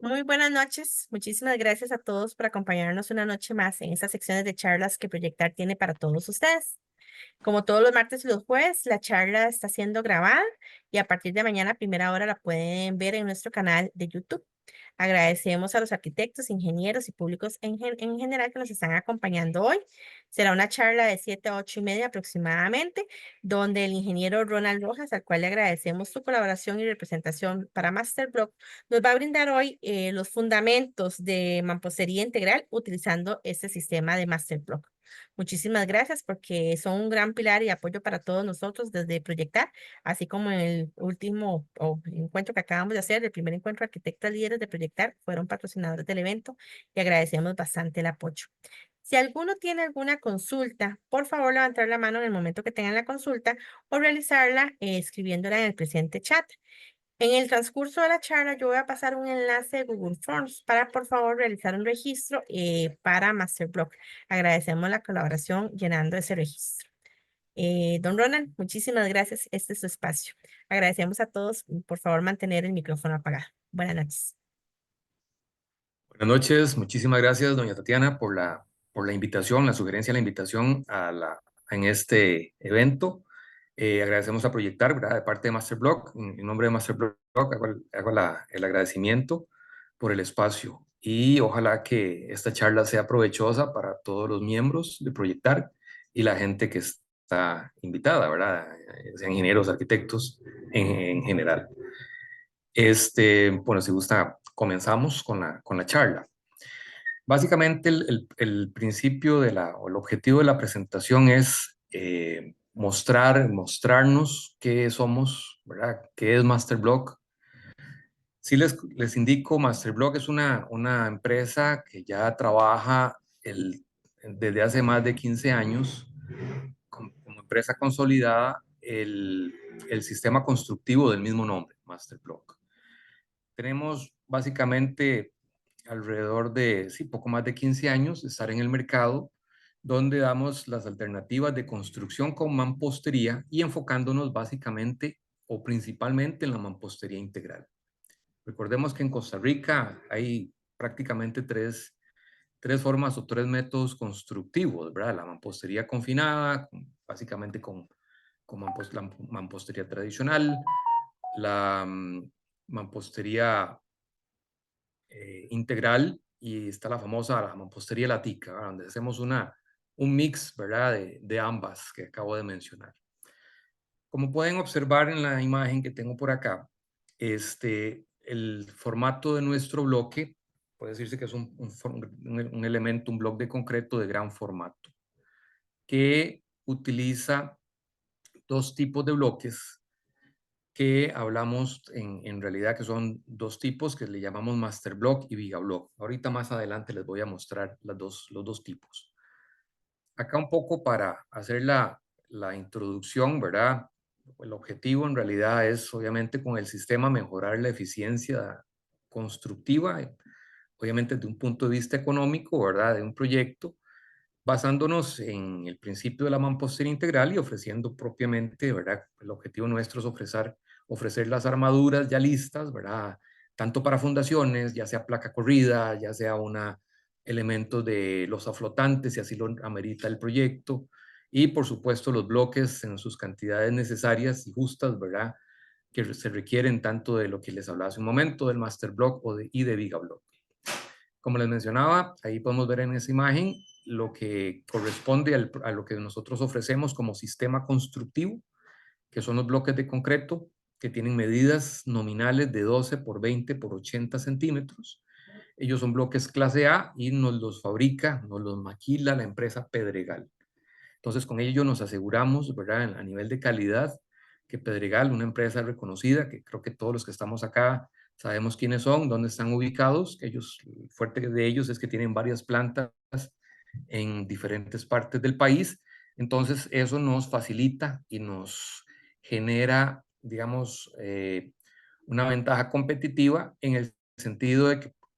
Muy buenas noches. Muchísimas gracias a todos por acompañarnos una noche más en estas secciones de charlas que Proyectar tiene para todos ustedes. Como todos los martes y los jueves, la charla está siendo grabada y a partir de mañana a primera hora la pueden ver en nuestro canal de YouTube. Agradecemos a los arquitectos, ingenieros y públicos en general que nos están acompañando hoy. Será una charla de 7 a 8 y media aproximadamente, donde el ingeniero Ronald Rojas, al cual le agradecemos su colaboración y representación para Masterblock, nos va a brindar hoy los fundamentos de mampostería integral utilizando este sistema de Masterblock. Muchísimas gracias porque son un gran pilar y apoyo para todos nosotros desde Proyectar, así como en el último encuentro que acabamos de hacer, el primer encuentro de arquitectas líderes de Proyectar, fueron patrocinadores del evento y agradecemos bastante el apoyo. Si alguno tiene alguna consulta, por favor levantar la mano en el momento que tengan la consulta o realizarla escribiéndola en el presente chat. En el transcurso de la charla, yo voy a pasar un enlace de Google Forms para, por favor, realizar un registro para Masterblock. Agradecemos la colaboración llenando ese registro. Don Ronald, muchísimas gracias. Este es su espacio. Agradecemos a todos. Por favor, mantener el micrófono apagado. Buenas noches. Buenas noches, muchísimas gracias, doña Tatiana, por la invitación, la sugerencia de la invitación en este evento. Agradecemos a Proyectar, ¿verdad? De parte de Masterblock, en nombre de Masterblock, hago el agradecimiento por el espacio y ojalá que esta charla sea provechosa para todos los miembros de Proyectar y la gente que está invitada, ¿verdad? Sean ingenieros, arquitectos en general. Bueno, si gusta, comenzamos con la charla. Básicamente, el principio o el objetivo de la presentación es mostrarnos qué somos, ¿verdad? ¿Qué es Masterblock? Sí les indico, Masterblock es una empresa que ya trabaja desde hace más de 15 años como empresa consolidada el sistema constructivo del mismo nombre, Masterblock. Tenemos básicamente alrededor de, sí, poco más de 15 años de estar en el mercado, donde damos las alternativas de construcción con mampostería y enfocándonos básicamente o principalmente en la mampostería integral. Recordemos que en Costa Rica hay prácticamente tres formas o tres métodos constructivos, ¿verdad? La mampostería confinada, básicamente con la mampostería tradicional, la mampostería integral y está la famosa la mampostería latica, ¿verdad? Donde hacemos un mix, ¿verdad? De ambas que acabo de mencionar. Como pueden observar en la imagen que tengo por acá, el formato de nuestro bloque puede decirse que es un elemento, un bloque de concreto de gran formato, que utiliza dos tipos de bloques que hablamos en realidad que son dos tipos que le llamamos Master Block y Viga Block. Ahorita más adelante les voy a mostrar los dos tipos. Acá un poco para hacer la introducción, ¿verdad? El objetivo en realidad es obviamente con el sistema mejorar la eficiencia constructiva, obviamente desde un punto de vista económico, ¿verdad? De un proyecto, basándonos en el principio de la mampostería integral y ofreciendo propiamente, ¿verdad? El objetivo nuestro es ofrecer las armaduras ya listas, ¿verdad? Tanto para fundaciones, ya sea placa corrida, ya sea elementos de losa flotantes, si así lo amerita el proyecto, y por supuesto los bloques en sus cantidades necesarias y justas, ¿verdad? Que se requieren tanto de lo que les hablaba hace un momento, del Master Block y de Viga Block. Como les mencionaba, ahí podemos ver en esa imagen lo que corresponde a lo que nosotros ofrecemos como sistema constructivo, que son los bloques de concreto que tienen medidas nominales de 12 por 20 por 80 centímetros. Ellos son bloques clase A y nos los fabrica, nos los maquila la empresa Pedregal. Entonces, con ello nos aseguramos, ¿verdad? A nivel de calidad, que Pedregal, una empresa reconocida, que creo que todos los que estamos acá sabemos quiénes son, dónde están ubicados, que ellos, el fuerte de ellos es que tienen varias plantas en diferentes partes del país. Entonces, eso nos facilita y nos genera, digamos, una ventaja competitiva en el sentido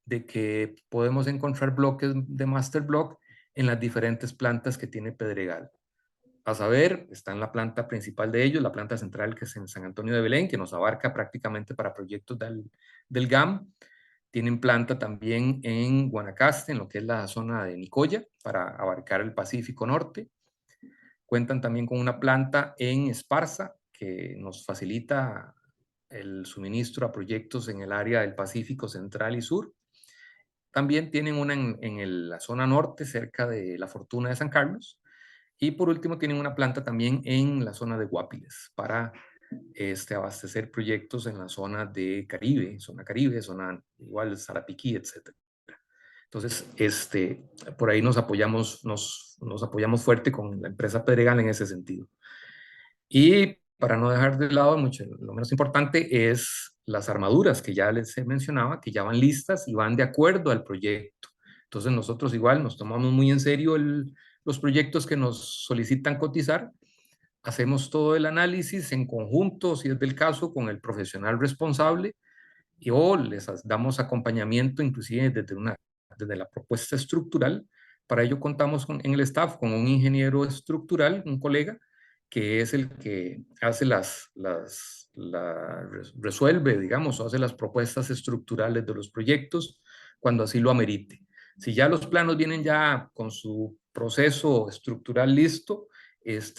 de que podemos encontrar bloques de Master Block en las diferentes plantas que tiene Pedregal. A saber, está en la planta principal de ellos, la planta central que es en San Antonio de Belén, que nos abarca prácticamente para proyectos del GAM. Tienen planta también en Guanacaste, en lo que es la zona de Nicoya, para abarcar el Pacífico Norte. Cuentan también con una planta en Esparza, que nos facilita el suministro a proyectos en el área del Pacífico Central y Sur. También tienen una en la zona norte, cerca de la Fortuna de San Carlos. Y por último, tienen una planta también en la zona de Guapiles para abastecer proyectos en la zona de Caribe, zona igual Sarapiquí, etcétera. Entonces, por ahí nos apoyamos fuerte con la empresa Pedregal en ese sentido. Y para no dejar de lado, lo menos importante es las armaduras que ya les mencionaba, que ya van listas y van de acuerdo al proyecto. Entonces nosotros igual nos tomamos muy en serio los proyectos que nos solicitan cotizar. Hacemos todo el análisis en conjunto, si es del caso, con el profesional responsable o les damos acompañamiento inclusive desde la propuesta estructural. Para ello contamos en el staff con un ingeniero estructural, un colega, que es el que hace resuelve, digamos, o hace las propuestas estructurales de los proyectos cuando así lo amerite. Si ya los planos vienen ya con su proceso estructural listo,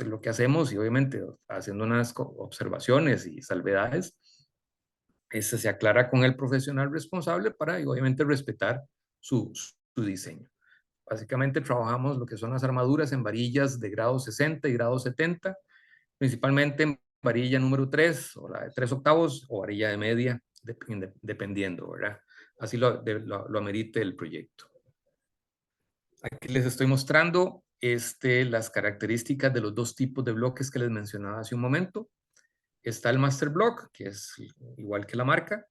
lo que hacemos, y obviamente haciendo unas observaciones y salvedades, se aclara con el profesional responsable para, y obviamente, respetar su diseño. Básicamente trabajamos lo que son las armaduras en varillas de grado 60 y grado 70, principalmente en varilla número 3 o la de 3 octavos o varilla de media, dependiendo, ¿verdad? Así lo amerite el proyecto. Aquí les estoy mostrando las características de los dos tipos de bloques que les mencionaba hace un momento. Está el Master Block, que es igual que la marca,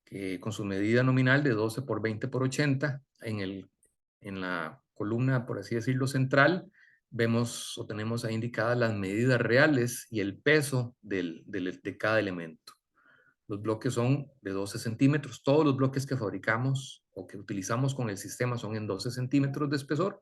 que con su medida nominal de 12 por 20 por 80, en la columna, por así decirlo, central, vemos o tenemos ahí indicadas las medidas reales y el peso de cada elemento. Los bloques son de 12 centímetros. Todos los bloques que fabricamos o que utilizamos con el sistema son en 12 centímetros de espesor.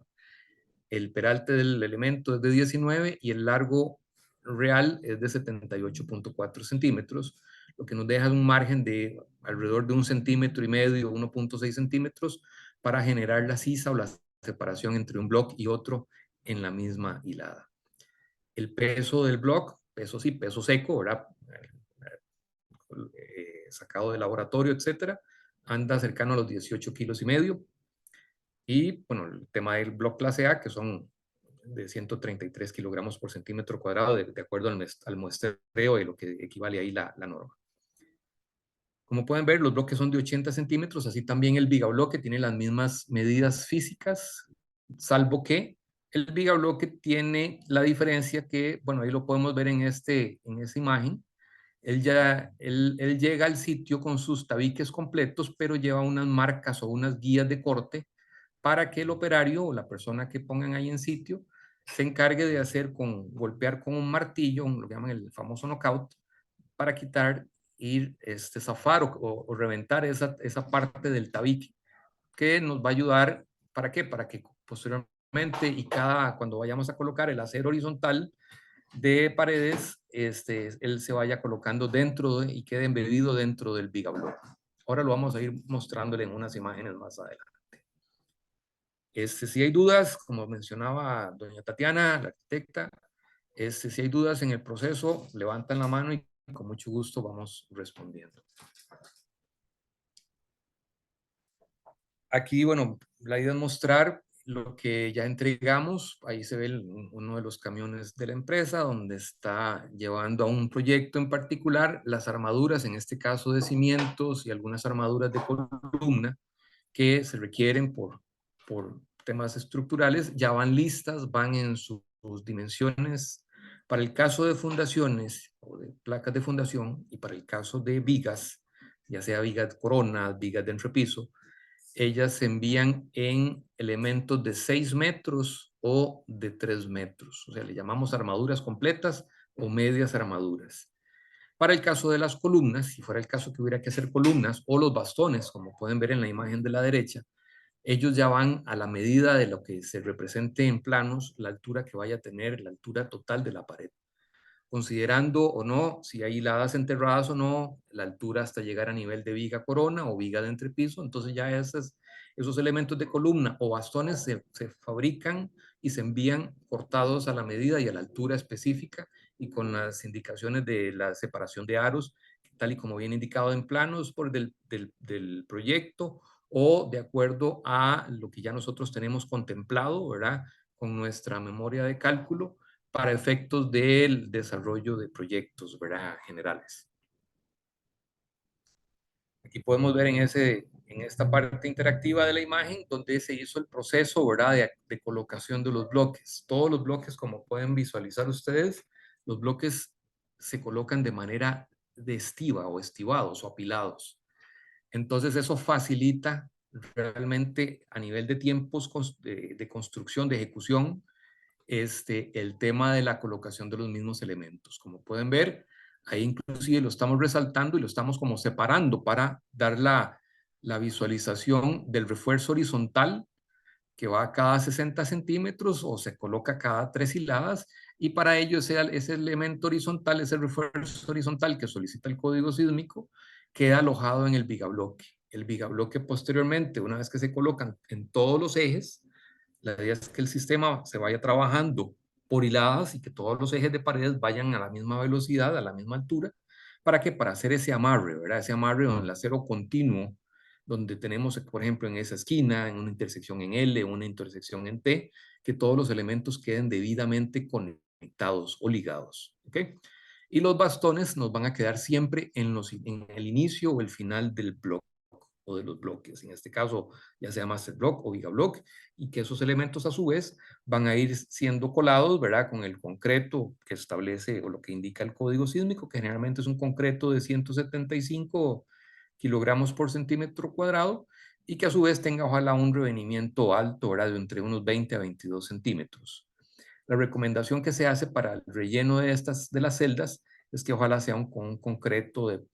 El peralte del elemento es de 19 y el largo real es de 78.4 centímetros, lo que nos deja un margen de alrededor de 1,5 centímetros, 1.6 centímetros, para generar la sisa o la separación entre un bloque y otro en la misma hilada. El peso del bloque, peso seco, ¿verdad? Sacado del laboratorio, etcétera, anda cercano a los 18,5 kilos. Y bueno, el tema del bloque clase A, que son de 133 kilogramos por centímetro cuadrado, de acuerdo al muestreo de lo que equivale ahí la norma. Como pueden ver, los bloques son de 80 centímetros, así también el vigabloque tiene las mismas medidas físicas, salvo que el vigabloque tiene la diferencia que, bueno, ahí lo podemos ver en esa imagen. Él llega al sitio con sus tabiques completos, pero lleva unas marcas o unas guías de corte para que el operario o la persona que pongan ahí en sitio se encargue de golpear con un martillo, lo que llaman el famoso knockout, para quitar, zafar o reventar esa parte del tabique, que nos va a ayudar, ¿para qué? Para que posteriormente cuando vayamos a colocar el acero horizontal de paredes, él se vaya colocando y quede embebido dentro del vigablock. Ahora lo vamos a ir mostrándole en unas imágenes más adelante. Si hay dudas, como mencionaba doña Tatiana, la arquitecta, si hay dudas en el proceso, levantan la mano y con mucho gusto vamos respondiendo. Aquí, bueno, la idea es mostrar lo que ya entregamos. Ahí se ve uno de los camiones de la empresa donde está llevando a un proyecto en particular las armaduras, en este caso de cimientos y algunas armaduras de columna que se requieren por temas estructurales, ya van listas, van en sus dimensiones. Para el caso de fundaciones o de placas de fundación y para el caso de vigas, ya sea vigas coronas, vigas de entrepiso, ellas se envían en elementos de 6 metros o de 3 metros. O sea, le llamamos armaduras completas o medias armaduras. Para el caso de las columnas, si fuera el caso que hubiera que hacer columnas o los bastones, como pueden ver en la imagen de la derecha, ellos ya van a la medida de lo que se represente en planos, la altura que vaya a tener, la altura total de la pared. considerando o no si hay hiladas enterradas o no, la altura hasta llegar a nivel de viga corona o viga de entrepiso. Entonces ya esos elementos de columna o bastones se fabrican y se envían cortados a la medida y a la altura específica y con las indicaciones de la separación de aros, tal y como viene indicado en planos del proyecto o de acuerdo a lo que ya nosotros tenemos contemplado, ¿verdad? Con nuestra memoria de cálculo para efectos del desarrollo de proyectos, ¿verdad? Generales. Aquí podemos ver en esta parte interactiva de la imagen donde se hizo el proceso, ¿verdad? De colocación de los bloques. Todos los bloques, como pueden visualizar ustedes, los bloques se colocan de manera de estiva o estivados o apilados. Entonces eso facilita realmente a nivel de tiempos de construcción, de ejecución, el tema de la colocación de los mismos elementos. Como pueden ver, ahí inclusive lo estamos resaltando y lo estamos como separando para dar la visualización del refuerzo horizontal que va a cada 60 centímetros o se coloca cada 3 hiladas y para ello ese elemento horizontal, ese refuerzo horizontal que solicita el código sísmico, queda alojado en el vigabloque. El vigabloque posteriormente, una vez que se colocan en todos los ejes, la idea es que el sistema se vaya trabajando por hiladas y que todos los ejes de paredes vayan a la misma velocidad, a la misma altura. ¿Para qué? Para hacer ese amarre, ¿verdad? Ese amarre donde el acero continuo, donde tenemos, por ejemplo, en esa esquina, en una intersección en L, una intersección en T, que todos los elementos queden debidamente conectados o ligados, ¿ok? Y los bastones nos van a quedar siempre en el inicio o el final del bloque o de los bloques, en este caso ya sea master block o gigablock, y que esos elementos a su vez van a ir siendo colados, ¿verdad? Con el concreto que establece o lo que indica el código sísmico, que generalmente es un concreto de 175 kilogramos por centímetro cuadrado y que a su vez tenga ojalá un revenimiento alto, ¿verdad? De entre unos 20 a 22 centímetros. La recomendación que se hace para el relleno de las celdas es que ojalá sea un concreto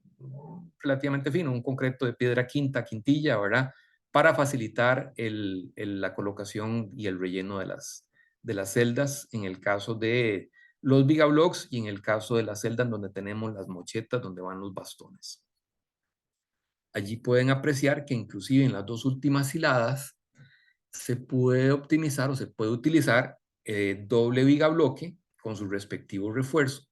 relativamente fino, un concreto de piedra quinta, quintilla, ¿verdad? Para facilitar la colocación y el relleno de las celdas en el caso de los vigablocks y en el caso de las celdas donde tenemos las mochetas donde van los bastones. Allí pueden apreciar que inclusive en las dos últimas hiladas se puede optimizar o se puede utilizar doble viga bloque con su respectivo refuerzo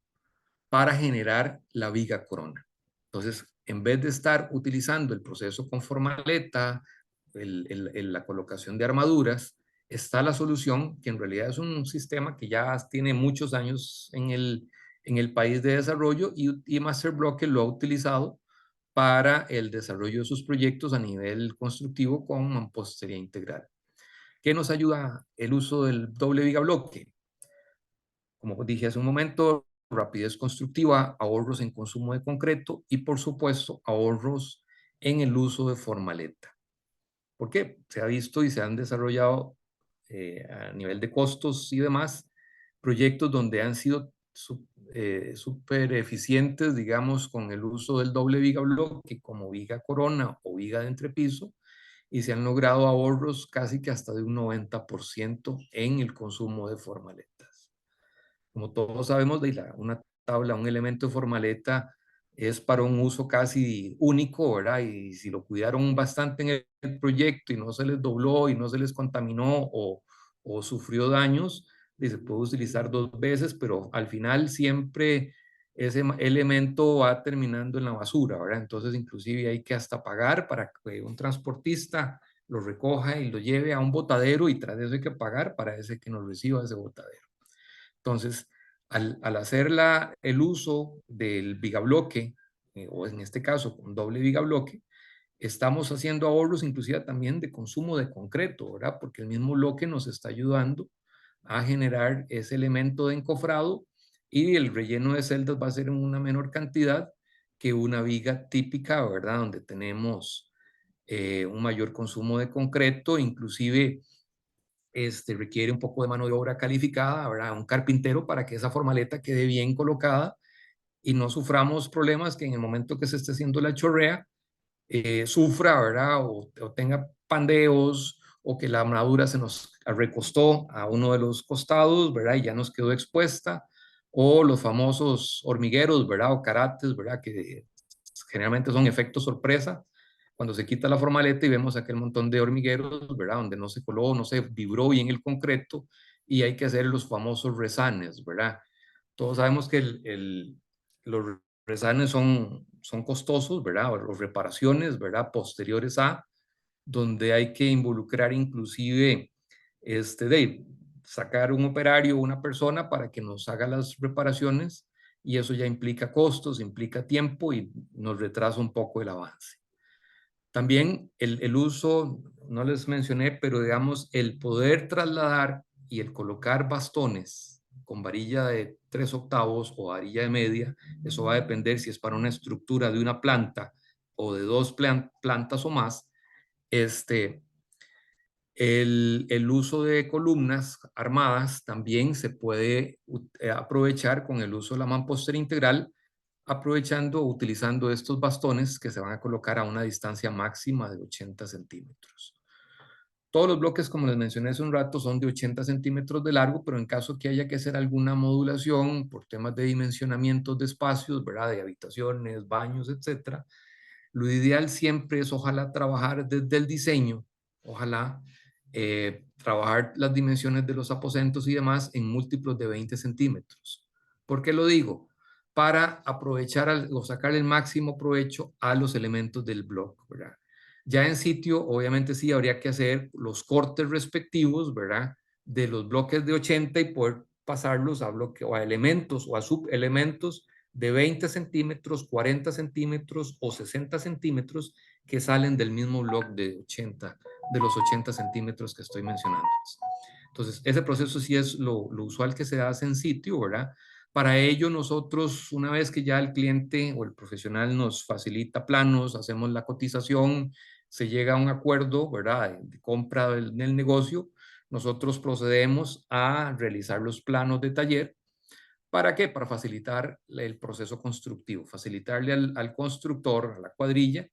para generar la viga corona. Entonces, en vez de estar utilizando el proceso con formaleta, la colocación de armaduras, está la solución, que en realidad es un sistema que ya tiene muchos años en el país de desarrollo y Masterblock lo ha utilizado para el desarrollo de sus proyectos a nivel constructivo con mampostería integral. ¿Qué nos ayuda el uso del doble viga bloque? Como dije hace un momento, rapidez constructiva, ahorros en consumo de concreto y, por supuesto, ahorros en el uso de formaleta. ¿Por qué? Se ha visto y se han desarrollado a nivel de costos y demás proyectos donde han sido súper eficientes, digamos, con el uso del doble viga bloque como viga corona o viga de entrepiso y se han logrado ahorros casi que hasta de un 90% en el consumo de formaletas. Como todos sabemos, una tabla, un elemento de formaleta es para un uso casi único, ¿verdad? Y si lo cuidaron bastante en el proyecto y no se les dobló y no se les contaminó o sufrió daños, se puede utilizar dos veces, pero al final siempre ese elemento va terminando en la basura, ¿verdad? Entonces, inclusive hay que hasta pagar para que un transportista lo recoja y lo lleve a un botadero y tras eso hay que pagar para ese que nos reciba ese botadero. Entonces, al hacer el uso del vigabloque, o en este caso con doble vigabloque, estamos haciendo ahorros inclusive también de consumo de concreto, ¿verdad? Porque el mismo bloque nos está ayudando a generar ese elemento de encofrado y el relleno de celdas va a ser en una menor cantidad que una viga típica, ¿verdad? Donde tenemos un mayor consumo de concreto, inclusive requiere un poco de mano de obra calificada, ¿verdad? Un carpintero para que esa formaleta quede bien colocada y no suframos problemas que en el momento que se esté haciendo la chorrea, sufra, ¿verdad? O tenga pandeos o que la armadura se nos recostó a uno de los costados, ¿verdad? Y ya nos quedó expuesta o los famosos hormigueros, ¿verdad? O carates, ¿verdad? Que generalmente son efectos sorpresa, cuando se quita la formaleta y vemos aquel montón de hormigueros, ¿verdad? Donde no se coló, no se vibró bien el concreto y hay que hacer los famosos resanes, ¿verdad? Todos sabemos que los resanes son costosos, ¿verdad? O reparaciones, ¿verdad? Posteriores a, donde hay que involucrar inclusive, de sacar un operario o una persona para que nos haga las reparaciones y eso ya implica costos, implica tiempo y nos retrasa un poco el avance. También el uso, no les mencioné, pero digamos, el poder trasladar y el colocar bastones con varilla de 3/8 o varilla de media, eso va a depender si es para una estructura de una planta o de dos plantas o más. Este, el uso de columnas armadas también se puede aprovechar con el uso de la mampostería integral, aprovechando o utilizando estos bastones que se van a colocar a una distancia máxima de 80 centímetros. Todos los bloques, como les mencioné hace un rato, son de 80 centímetros de largo, pero en caso que haya que hacer alguna modulación por temas de dimensionamiento de espacios, ¿verdad? De habitaciones, baños, etcétera, lo ideal siempre es ojalá trabajar desde el diseño, ojalá trabajar las dimensiones de los aposentos y demás en múltiplos de 20 centímetros. ¿Por qué lo digo? Para aprovechar o sacar el máximo provecho a los elementos del bloque, ¿verdad? Ya en sitio, obviamente sí, habría que hacer los cortes respectivos, ¿verdad? De los bloques de 80 y poder pasarlos a bloques o a elementos o a subelementos de 20 centímetros, 40 centímetros o 60 centímetros que salen del mismo bloque de 80, de los 80 centímetros que estoy mencionando. Entonces, ese proceso sí es lo usual que se hace en sitio, ¿verdad? Para ello, nosotros, una vez que ya el cliente o el profesional nos facilita planos, hacemos la cotización, se llega a un acuerdo, ¿verdad? De compra del negocio, nosotros procedemos a realizar los planos de taller. ¿Para qué? Para facilitar el proceso constructivo, facilitarle al constructor, a la cuadrilla,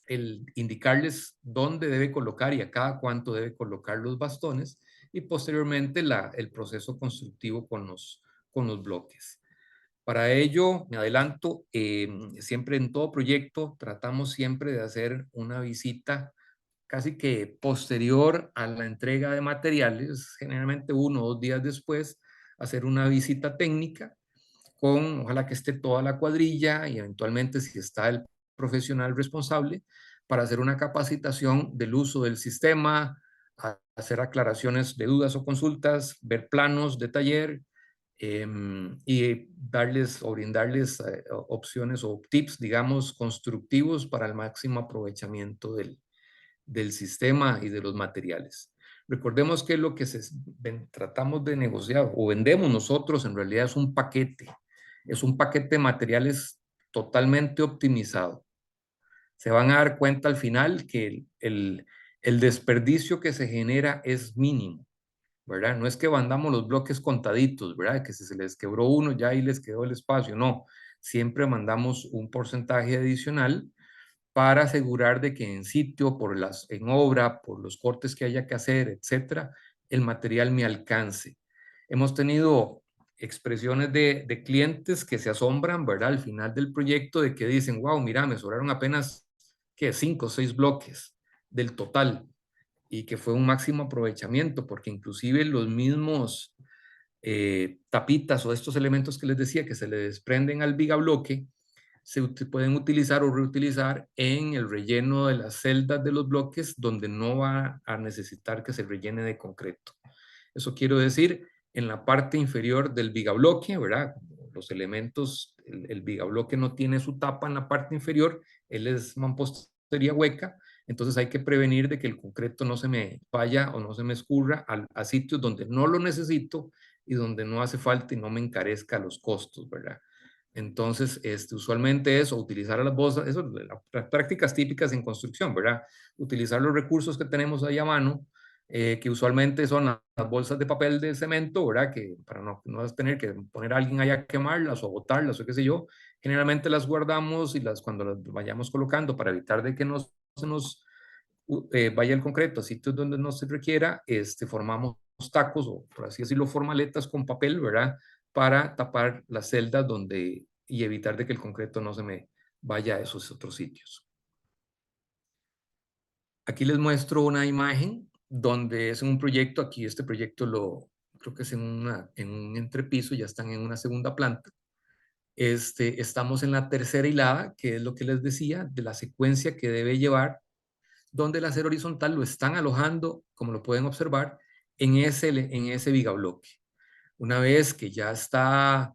el indicarles dónde debe colocar y a cada cuánto debe colocar los bastones y posteriormente el proceso constructivo con los bloques. Para ello, me adelanto, siempre en todo proyecto tratamos siempre de hacer una visita casi que posterior a la entrega de materiales, generalmente 1 o 2 días después, hacer una visita técnica con, ojalá que esté toda la cuadrilla y eventualmente si está el profesional responsable, para hacer una capacitación del uso del sistema, hacer aclaraciones de dudas o consultas, ver planos de taller y darles o brindarles opciones o tips, digamos, constructivos para el máximo aprovechamiento del sistema y de los materiales. Recordemos que lo que tratamos de negociar o vendemos nosotros en realidad es un paquete de materiales totalmente optimizado. Se van a dar cuenta al final que el desperdicio que se genera es mínimo, ¿verdad? No es que mandamos los bloques contaditos, ¿verdad? Que si se les quebró uno ya ahí les quedó el espacio, no. Siempre mandamos un porcentaje adicional para asegurar de que en sitio, en obra, por los cortes que haya que hacer, etcétera, el material me alcance. Hemos tenido expresiones de clientes que se asombran, ¿verdad? Al final del proyecto de que dicen, wow, mira, me sobraron apenas, ¿qué? 5 o 6 bloques del total y que fue un máximo aprovechamiento porque inclusive los mismos tapitas o estos elementos que les decía que se le desprenden al vigabloque, se pueden utilizar o reutilizar en el relleno de las celdas de los bloques donde no va a necesitar que se rellene de concreto. Eso quiero decir, en la parte inferior del vigabloque, ¿verdad? Los elementos, el vigabloque no tiene su tapa en la parte inferior, él es mampostería hueca, entonces hay que prevenir de que el concreto no se me vaya o no se me escurra a sitios donde no lo necesito y donde no hace falta y no me encarezca los costos, ¿verdad? Entonces, usualmente eso, utilizar las bolsas, eso, las prácticas típicas en construcción, ¿verdad? Utilizar los recursos que tenemos ahí a mano, que usualmente son las bolsas de papel de cemento, ¿verdad? Que para no tener que poner a alguien allá a quemarlas o botarlas o qué sé yo, generalmente las guardamos y cuando las vayamos colocando para evitar de que se nos vaya el concreto a sitios donde no se requiera, formamos tacos o por así decirlo, formaletas con papel, ¿verdad? para tapar las celdas y evitar de que el concreto no se me vaya a esos otros sitios. Aquí les muestro una imagen donde es un proyecto. Aquí este proyecto creo que es en un entrepiso, ya están en una segunda planta. Estamos en la tercera hilada, que es lo que les decía, de la secuencia que debe llevar, donde el acero horizontal lo están alojando, como lo pueden observar, en ese vigabloque. Una vez que ya está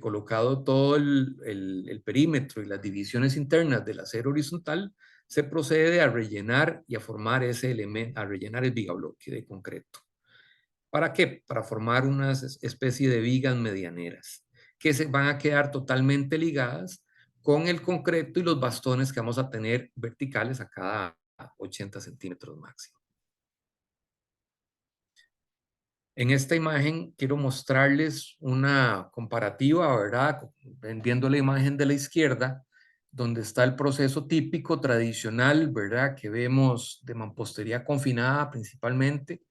colocado todo el perímetro y las divisiones internas del acero horizontal, se procede a rellenar y a formar ese elemento, a rellenar el vigabloque de concreto. ¿Para qué? Para formar una especie de vigas medianeras que se van a quedar totalmente ligadas con el concreto y los bastones que vamos a tener verticales a cada 80 centímetros máximo. En esta imagen quiero mostrarles una comparativa, ¿verdad? Viendo la imagen de la izquierda, donde está el proceso típico tradicional, ¿verdad? Que vemos de mampostería confinada principalmente,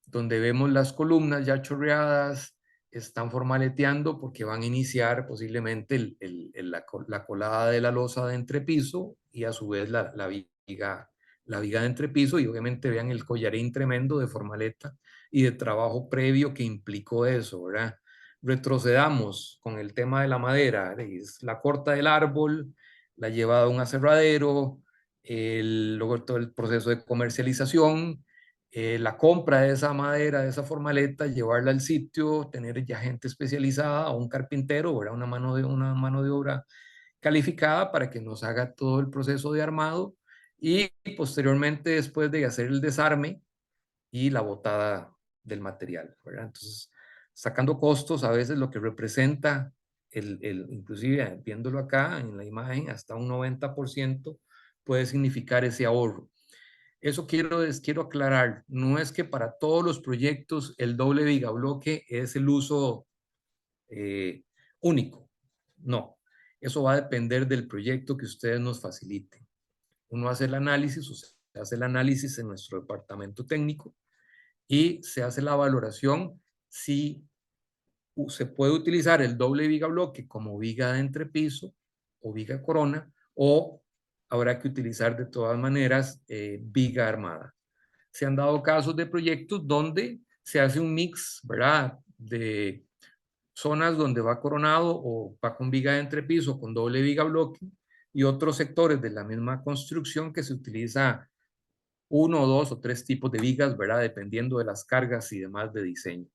donde vemos las columnas ya chorreadas, están formaleteando porque van a iniciar posiblemente la colada de la losa de entrepiso y a su vez la viga de entrepiso, y obviamente vean el collarín tremendo de formaleta y de trabajo previo que implicó eso, ¿verdad? Retrocedamos con el tema de la madera, es la corta del árbol, la lleva a un aserradero, luego todo el proceso de comercialización, la compra de esa madera, de esa formaleta, llevarla al sitio, tener ya gente especializada o un carpintero, ¿verdad? Una mano de obra calificada para que nos haga todo el proceso de armado, y posteriormente, después de hacer el desarme y la botada del material, ¿verdad? Entonces, sacando costos, a veces lo que representa, inclusive viéndolo acá en la imagen, hasta un 90% puede significar ese ahorro. Eso quiero aclarar, no es que para todos los proyectos el doble vigabloque es el uso único, no. Eso va a depender del proyecto que ustedes nos faciliten. Uno hace el análisis, o se hace el análisis en nuestro departamento técnico y se hace la valoración si se puede utilizar el doble vigabloque como viga de entrepiso o viga corona, o habrá que utilizar de todas maneras viga armada. Se han dado casos de proyectos donde se hace un mix, ¿verdad? De zonas donde va coronado o va con viga de entrepiso, con doble viga bloque, y otros sectores de la misma construcción que se utiliza uno o dos o tres tipos de vigas, ¿verdad? Dependiendo de las cargas y demás de diseño.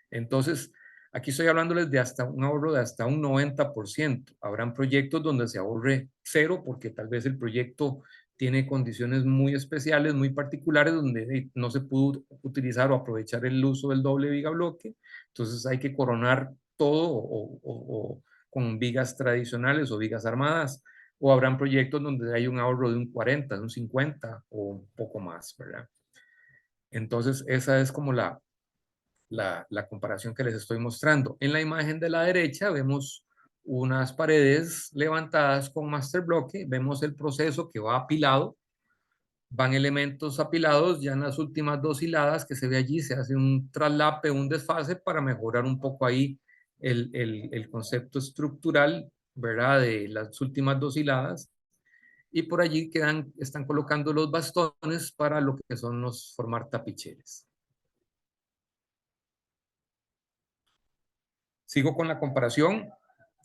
Entonces, aquí estoy hablándoles de hasta un ahorro de hasta un 90%. Habrán proyectos donde se ahorre cero porque tal vez el proyecto tiene condiciones muy especiales, muy particulares, donde no se pudo utilizar o aprovechar el uso del doble viga bloque. Entonces hay que coronar todo o con vigas tradicionales o vigas armadas, o habrán proyectos donde hay un ahorro de un 40, de un 50 o un poco más, ¿verdad? Entonces esa es como la comparación que les estoy mostrando. En la imagen de la derecha vemos unas paredes levantadas con master bloque, vemos el proceso que va apilado, van elementos apilados, ya en las últimas dos hiladas que se ve allí se hace un traslape, un desfase para mejorar un poco ahí el concepto estructural, ¿verdad? De las últimas dos hiladas, y por allí están colocando los bastones para lo que son formar tapicheles. Sigo con la comparación.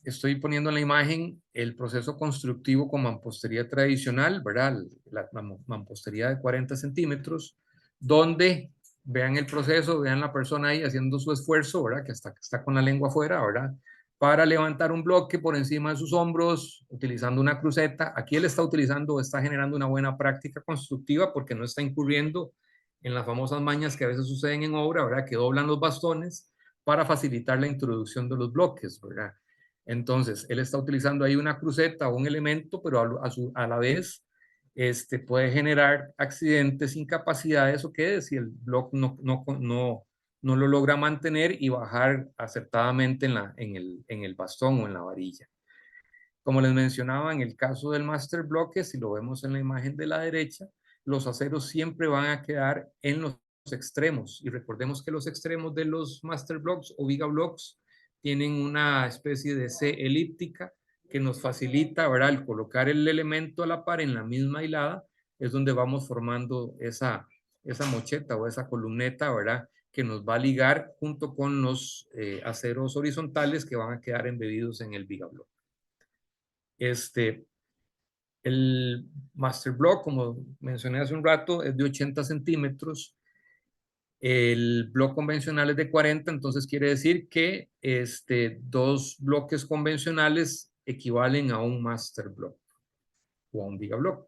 Estoy poniendo en la imagen el proceso constructivo con mampostería tradicional, ¿verdad? La mampostería de 40 centímetros, donde vean el proceso, vean la persona ahí haciendo su esfuerzo, ¿verdad? Que está con la lengua afuera, ¿verdad? Para levantar un bloque por encima de sus hombros, utilizando una cruceta. Aquí él está generando una buena práctica constructiva porque no está incurriendo en las famosas mañas que a veces suceden en obra, ¿verdad? Que doblan los bastones para facilitar la introducción de los bloques, ¿verdad? Entonces, él está utilizando ahí una cruceta o un elemento, pero a la vez puede generar accidentes, incapacidades o qué, si el bloque no lo logra mantener y bajar acertadamente en el bastón o en la varilla. Como les mencionaba, en el caso del master bloque, si lo vemos en la imagen de la derecha, los aceros siempre van a quedar en los extremos. Y recordemos que los extremos de los master blocks o viga blocks tienen una especie de C elíptica que nos facilita, ¿verdad? El colocar el elemento a la par en la misma hilada es donde vamos formando esa mocheta o esa columneta, ¿verdad? Que nos va a ligar junto con los aceros horizontales que van a quedar embebidos en el viga block. El master block, como mencioné hace un rato, es de 80 centímetros. El bloque convencional es de 40, entonces quiere decir que dos bloques convencionales equivalen a un master block o a un viga block.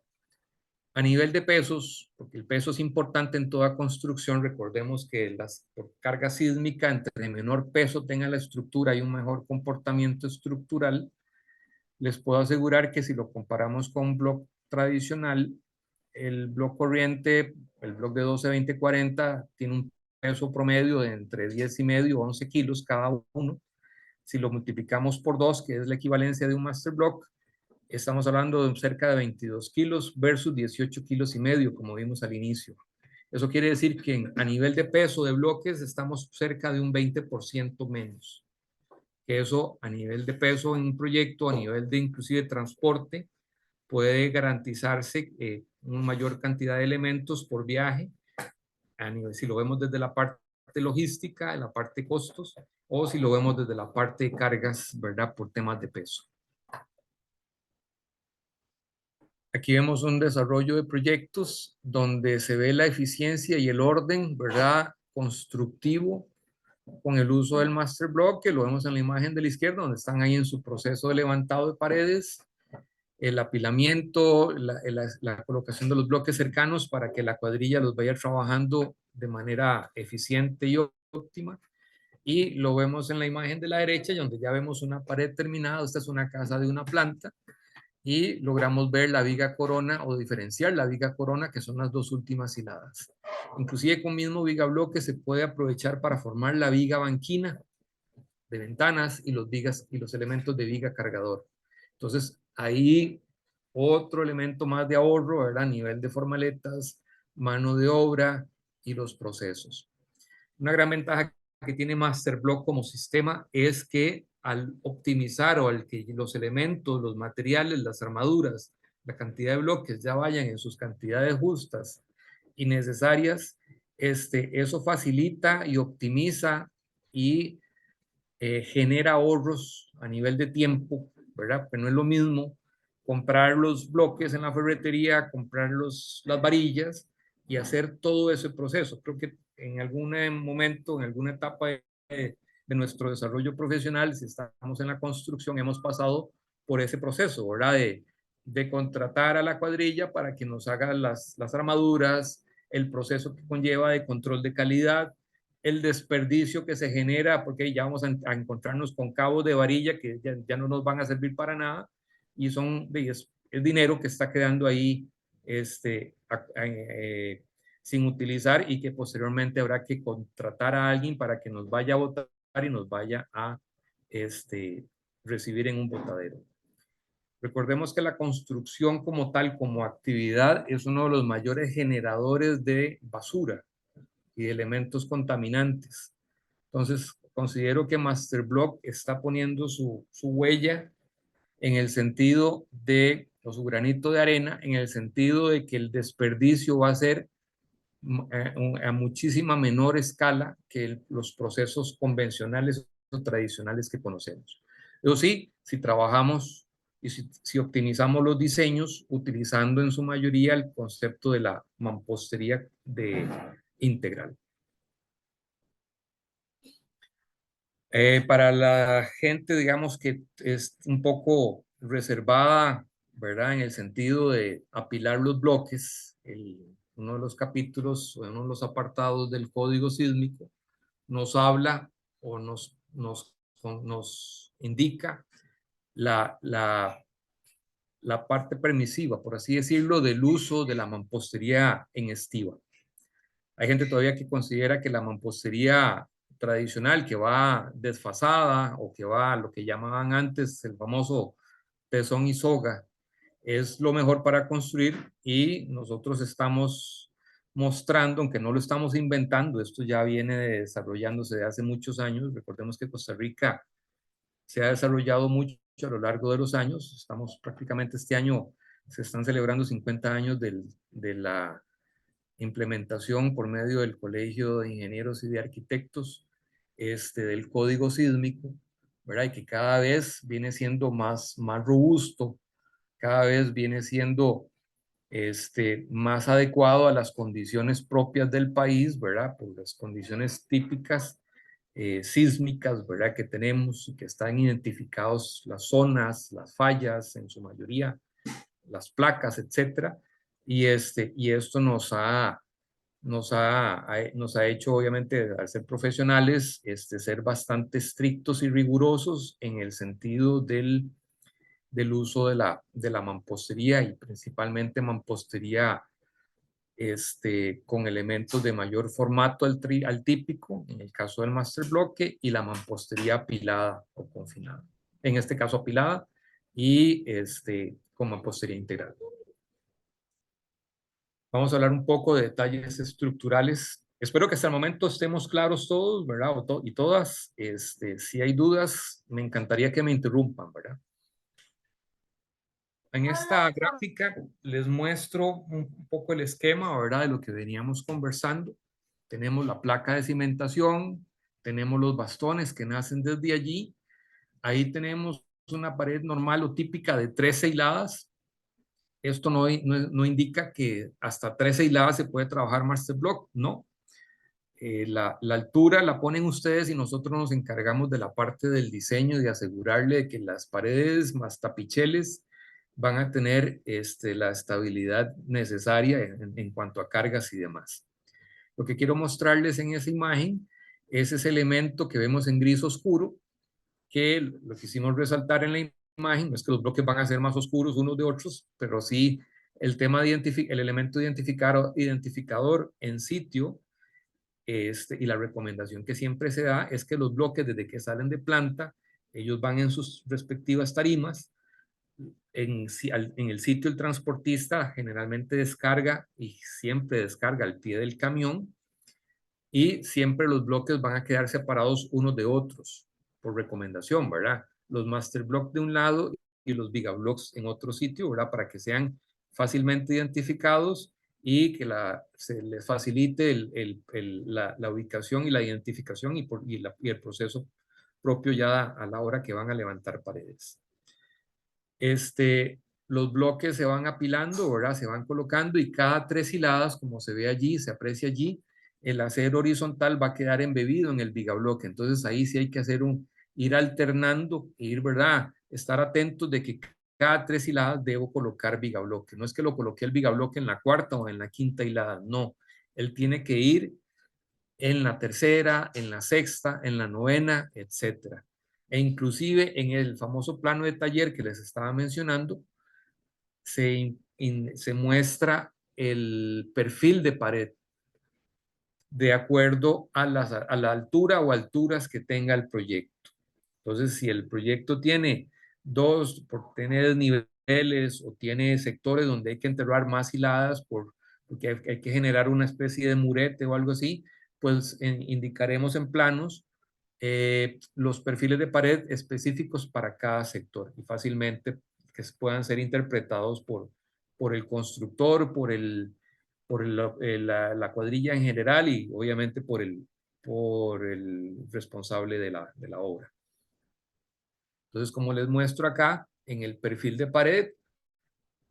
A nivel de pesos, porque el peso es importante en toda construcción, recordemos que por carga sísmica, entre menor peso tenga la estructura y un mejor comportamiento estructural. Les puedo asegurar que si lo comparamos con un bloque tradicional, el bloque corriente, el bloque de 12, 20, 40, tiene un peso promedio de entre 10,5 y 11 kilos cada uno. Si lo multiplicamos por 2, que es la equivalencia de un master block, estamos hablando de cerca de 22 kilos versus 18 kilos y medio, como vimos al inicio. Eso quiere decir que a nivel de peso de bloques estamos cerca de un 20% menos. Que eso a nivel de peso en un proyecto, a nivel de inclusive transporte, puede garantizarse una mayor cantidad de elementos por viaje, a nivel, si lo vemos desde la parte logística, en la parte de costos, o si lo vemos desde la parte de cargas, ¿verdad? Por temas de peso. Aquí vemos un desarrollo de proyectos donde se ve la eficiencia y el orden, ¿verdad? Constructivo con el uso del master block, que lo vemos en la imagen de la izquierda, donde están ahí en su proceso de levantado de paredes, el apilamiento, la colocación de los bloques cercanos para que la cuadrilla los vaya trabajando de manera eficiente y óptima. Y lo vemos en la imagen de la derecha, donde ya vemos una pared terminada. Esta es una casa de una planta y logramos ver la viga corona o diferenciar la viga corona, que son las dos últimas hiladas. Inclusive con mismo viga bloque se puede aprovechar para formar la viga banquina de ventanas y los elementos de viga cargador. Entonces, ahí otro elemento más de ahorro, ¿verdad? A nivel de formaletas, mano de obra y los procesos. Una gran ventaja que tiene Masterblock como sistema es que al optimizar o al que los elementos, los materiales, las armaduras, la cantidad de bloques ya vayan en sus cantidades justas y necesarias, eso facilita y optimiza y genera ahorros a nivel de tiempo, ¿verdad? Pero no es lo mismo comprar los bloques en la ferretería, comprar las varillas y hacer todo ese proceso. Creo que en algún momento, en alguna etapa de nuestro desarrollo profesional, si estamos en la construcción, hemos pasado por ese proceso, ¿verdad? De contratar a la cuadrilla para que nos haga las armaduras, el proceso que conlleva de control de calidad, el desperdicio que se genera, porque ya vamos a encontrarnos con cabos de varilla que ya no nos van a servir para nada y es dinero que está quedando ahí sin utilizar y que posteriormente habrá que contratar a alguien para que nos vaya a botar y nos vaya a recibir en un botadero. Recordemos que la construcción como tal, como actividad, es uno de los mayores generadores de basura y de elementos contaminantes. Entonces, considero que Masterblock está poniendo su huella en el sentido de, o su granito de arena, en el sentido de que el desperdicio va a ser a muchísima menor escala que los procesos convencionales o tradicionales que conocemos. Pero sí, si trabajamos y si optimizamos los diseños utilizando en su mayoría el concepto de la mampostería integral. Para la gente, digamos que es un poco reservada, ¿verdad? En el sentido de apilar los bloques, uno de los capítulos o uno de los apartados del código sísmico nos habla o nos indica la parte permisiva, por así decirlo, del uso de la mampostería en estiva. Hay gente todavía que considera que la mampostería tradicional, que va desfasada o que va a lo que llamaban antes el famoso pezón y soga, es lo mejor para construir y nosotros estamos mostrando, aunque no lo estamos inventando, esto ya viene desarrollándose de hace muchos años. Recordemos que Costa Rica se ha desarrollado mucho a lo largo de los años. Estamos prácticamente este año, se están celebrando 50 años de la implementación por medio del Colegio de Ingenieros y de Arquitectos del Código Sísmico, ¿verdad? Y que cada vez viene siendo más robusto, cada vez viene siendo más adecuado a las condiciones propias del país, ¿verdad? Por las condiciones típicas sísmicas, ¿verdad? Que tenemos y que están identificados las zonas, las fallas, en su mayoría, las placas, etcétera. Y esto nos ha hecho, obviamente, al ser profesionales, ser bastante estrictos y rigurosos en el sentido del uso de la mampostería, y principalmente mampostería con elementos de mayor formato al típico, en el caso del master bloque, y la mampostería apilada o confinada. En este caso apilada y con mampostería integral. Vamos a hablar un poco de detalles estructurales. Espero que hasta el momento estemos claros todos, ¿verdad? Y todas. Si hay dudas, me encantaría que me interrumpan, ¿verdad? En esta gráfica les muestro un poco el esquema, ¿verdad? De lo que veníamos conversando. Tenemos la placa de cimentación, tenemos los bastones que nacen desde allí. Ahí tenemos una pared normal o típica de 13 hiladas. Esto no indica que hasta 13 hiladas se puede trabajar master block, no. La altura la ponen ustedes y nosotros nos encargamos de la parte del diseño, de asegurarle de que las paredes más tapicheles van a tener la estabilidad necesaria en cuanto a cargas y demás. Lo que quiero mostrarles en esa imagen es ese elemento que vemos en gris oscuro, que lo quisimos resaltar en la imagen. No es que los bloques van a ser más oscuros unos de otros, pero sí el tema de el elemento identificador en sitio. Y la recomendación que siempre se da es que los bloques, desde que salen de planta, ellos van en sus respectivas tarimas. En el sitio el transportista generalmente descarga, y siempre descarga al pie del camión, y siempre los bloques van a quedar separados unos de otros, por recomendación, ¿verdad? Los master blocks de un lado y los gigablocks en otro sitio, ¿verdad? Para que sean fácilmente identificados y que se les facilite la ubicación y la identificación y el proceso propio ya a la hora que van a levantar paredes. Los bloques se van apilando, ¿verdad? Se van colocando, y cada 3 hiladas, como se ve allí, se aprecia allí, el acero horizontal va a quedar embebido en el vigabloque. Entonces ahí sí hay que ir alternando, ¿verdad? Estar atentos de que cada 3 hiladas debo colocar vigabloque. No es que lo coloqué el vigabloque en la cuarta o en la quinta hilada, no. Él tiene que ir en la tercera, en la sexta, en la novena, etcétera. E inclusive en el famoso plano de taller que les estaba mencionando, se muestra el perfil de pared de acuerdo a la altura o alturas que tenga el proyecto. Entonces, si el proyecto tiene tiene desniveles o tiene sectores donde hay que enterrar más hiladas porque hay que generar una especie de murete o algo así, pues indicaremos en planos los perfiles de pared específicos para cada sector, y fácilmente que puedan ser interpretados por el constructor, la cuadrilla en general, y obviamente por el responsable de la obra. Entonces, como les muestro acá, en el perfil de pared,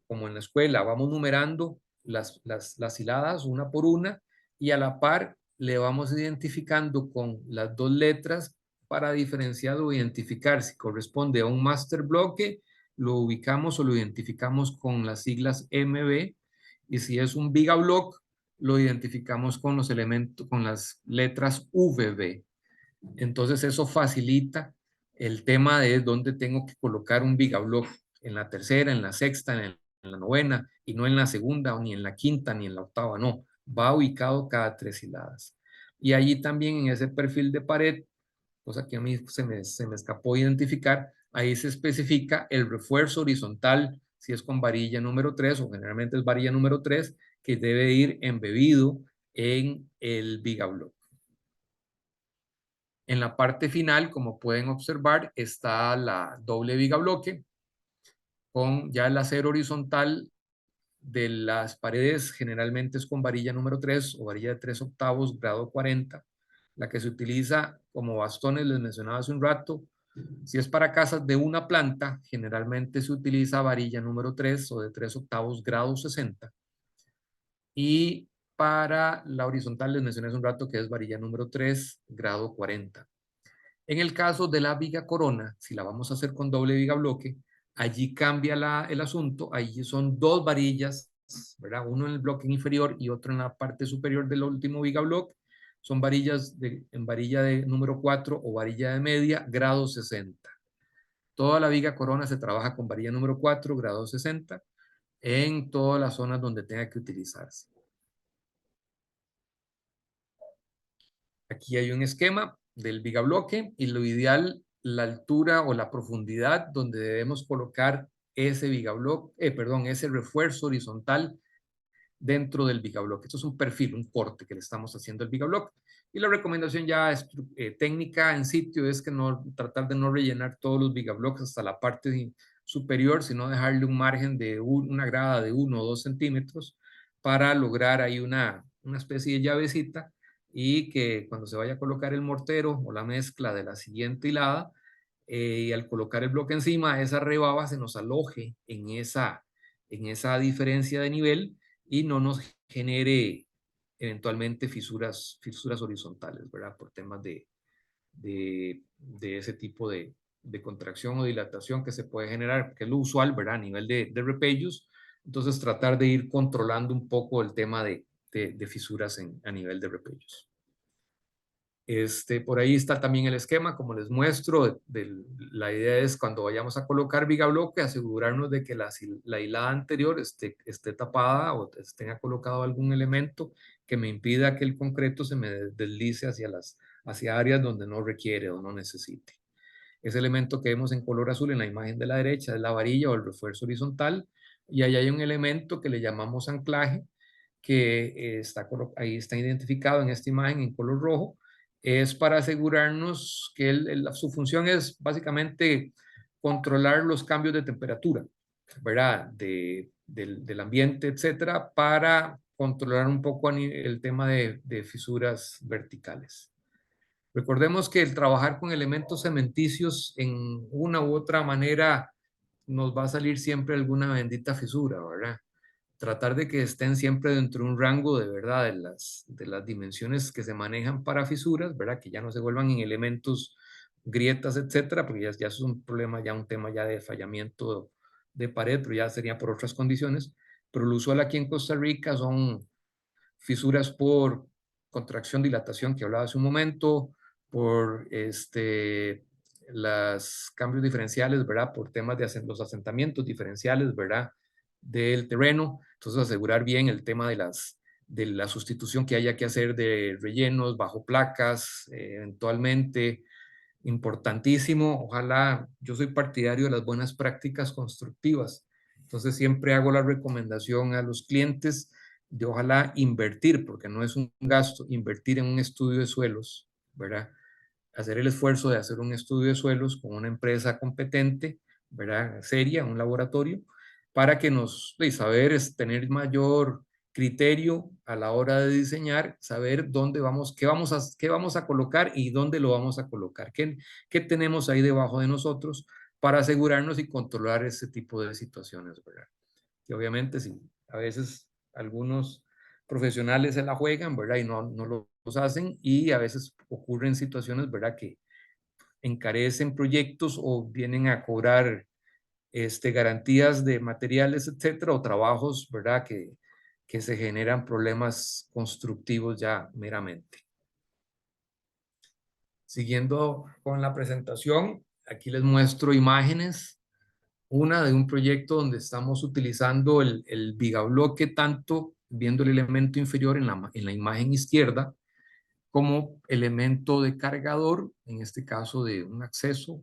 como en la escuela, vamos numerando las hiladas una por una, y a la par le vamos identificando con las 2 letras para diferenciar o identificar si corresponde a un master bloque, lo ubicamos o lo identificamos con las siglas MB, y si es un gigablock, lo identificamos con los elementos, con las letras VB. Entonces eso facilita el tema de dónde tengo que colocar un gigablock, en la tercera, en la sexta, en la novena, y no en la segunda, ni en la quinta, ni en la octava, no. Va ubicado cada 3 hiladas. Y allí también en ese perfil de pared, cosa que a mí se me escapó identificar, ahí se especifica el refuerzo horizontal si es con varilla número 3 o generalmente es varilla número 3, que debe ir embebido en el Vigablock. En la parte final, como pueden observar, está la doble vigabloque con ya el acero horizontal de las paredes, generalmente es con varilla número 3 o varilla de 3/8, grado 40, la que se utiliza como bastones, les mencionaba hace un rato. Si es para casas de una planta, generalmente se utiliza varilla número 3 o de 3/8, grado 60. Y para la horizontal, les mencioné hace un rato que es varilla número 3, grado 40. En el caso de la viga corona, si la vamos a hacer con doble viga bloque, allí cambia el asunto. Allí son dos varillas, ¿verdad? Uno en el bloque inferior y otro en la parte superior del último viga bloque. Son varillas en varilla de número 4 o varilla de media, grado 60. Toda la viga corona se trabaja con varilla número 4, grado 60, en todas las zonas donde tenga que utilizarse. Aquí hay un esquema del vigabloque y lo ideal, la altura o la profundidad donde debemos colocar ese vigabloque, ese refuerzo horizontal dentro del vigabloque. Esto es un perfil, un corte que le estamos haciendo al vigabloque. Y la recomendación ya técnica en sitio es que tratar de no rellenar todos los vigabloques hasta la parte superior, sino dejarle un margen de una grada de 1 o 2 centímetros para lograr ahí una especie de llavecita y que cuando se vaya a colocar el mortero o la mezcla de la siguiente hilada, y al colocar el bloque encima, esa rebaba se nos aloje en esa diferencia de nivel y no nos genere eventualmente fisuras horizontales, ¿verdad? Por temas de ese tipo de contracción o dilatación que se puede generar, que es lo usual, ¿verdad? A nivel de repellos. Entonces, tratar de ir controlando un poco el tema de fisuras a nivel de repellos. Por ahí está también el esquema, como les muestro. La idea es cuando vayamos a colocar vigabloque, asegurarnos de que la hilada anterior esté tapada o tenga colocado algún elemento que me impida que el concreto se me deslice hacia áreas donde no requiere o no necesite. Ese elemento que vemos en color azul en la imagen de la derecha es la varilla o el refuerzo horizontal, y ahí hay un elemento que le llamamos anclaje, que ahí está identificado en esta imagen en color rojo. Es para asegurarnos que su función es básicamente controlar los cambios de temperatura, ¿verdad? Del ambiente, etcétera, para controlar un poco el tema de fisuras verticales. Recordemos que el trabajar con elementos cementicios en una u otra manera nos va a salir siempre alguna bendita fisura, ¿verdad? Tratar de que estén siempre dentro de un rango de verdad de las dimensiones que se manejan para fisuras, ¿verdad? Que ya no se vuelvan en elementos, grietas, etcétera, porque ya es un problema, ya un tema ya de fallamiento de pared, pero ya sería por otras condiciones. Pero lo usual aquí en Costa Rica son fisuras por contracción, dilatación, que hablaba hace un momento, por los cambios diferenciales, ¿verdad? Por temas de los asentamientos diferenciales, ¿verdad? Del terreno. Entonces, asegurar bien el tema de la sustitución que haya que hacer de rellenos, bajo placas, eventualmente. Importantísimo. Ojalá, yo soy partidario de las buenas prácticas constructivas. Entonces, siempre hago la recomendación a los clientes de ojalá invertir, porque no es un gasto, invertir en un estudio de suelos, ¿verdad? Hacer el esfuerzo de hacer un estudio de suelos con una empresa competente, ¿verdad? Seria, un laboratorio, para que saber tener mayor criterio a la hora de diseñar, saber qué vamos a colocar y dónde lo vamos a colocar, qué tenemos ahí debajo de nosotros para asegurarnos y controlar ese tipo de situaciones, ¿verdad? Que obviamente sí, a veces algunos profesionales se la juegan, ¿verdad? Y no los hacen, y a veces ocurren situaciones, ¿verdad? Que encarecen proyectos o vienen a cobrar garantías de materiales, etcétera, o trabajos, ¿verdad? Que se generan problemas constructivos ya meramente. Siguiendo con la presentación, aquí les muestro imágenes. Una de un proyecto donde estamos utilizando el vigabloque, tanto viendo el elemento inferior en la imagen izquierda, como elemento de cargador, en este caso de un acceso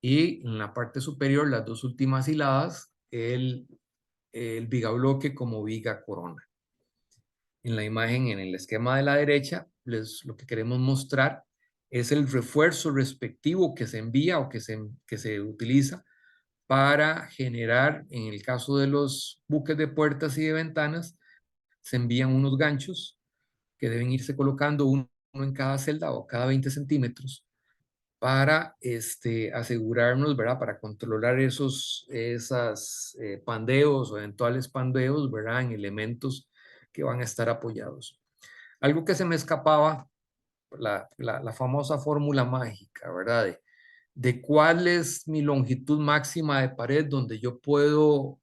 y en la parte superior, las dos últimas hiladas, el vigabloque como viga corona. En la imagen, en el esquema de la derecha, lo que queremos mostrar es el refuerzo respectivo que se envía o que se utiliza para generar, en el caso de los buques de puertas y de ventanas, se envían unos ganchos que deben irse colocando uno en cada celda o cada 20 centímetros para asegurarnos, ¿verdad? Para controlar esos pandeos o eventuales pandeos, ¿verdad? En elementos que van a estar apoyados. Algo que se me escapaba, la famosa fórmula mágica, ¿verdad? De cuál es mi longitud máxima de pared donde yo puedo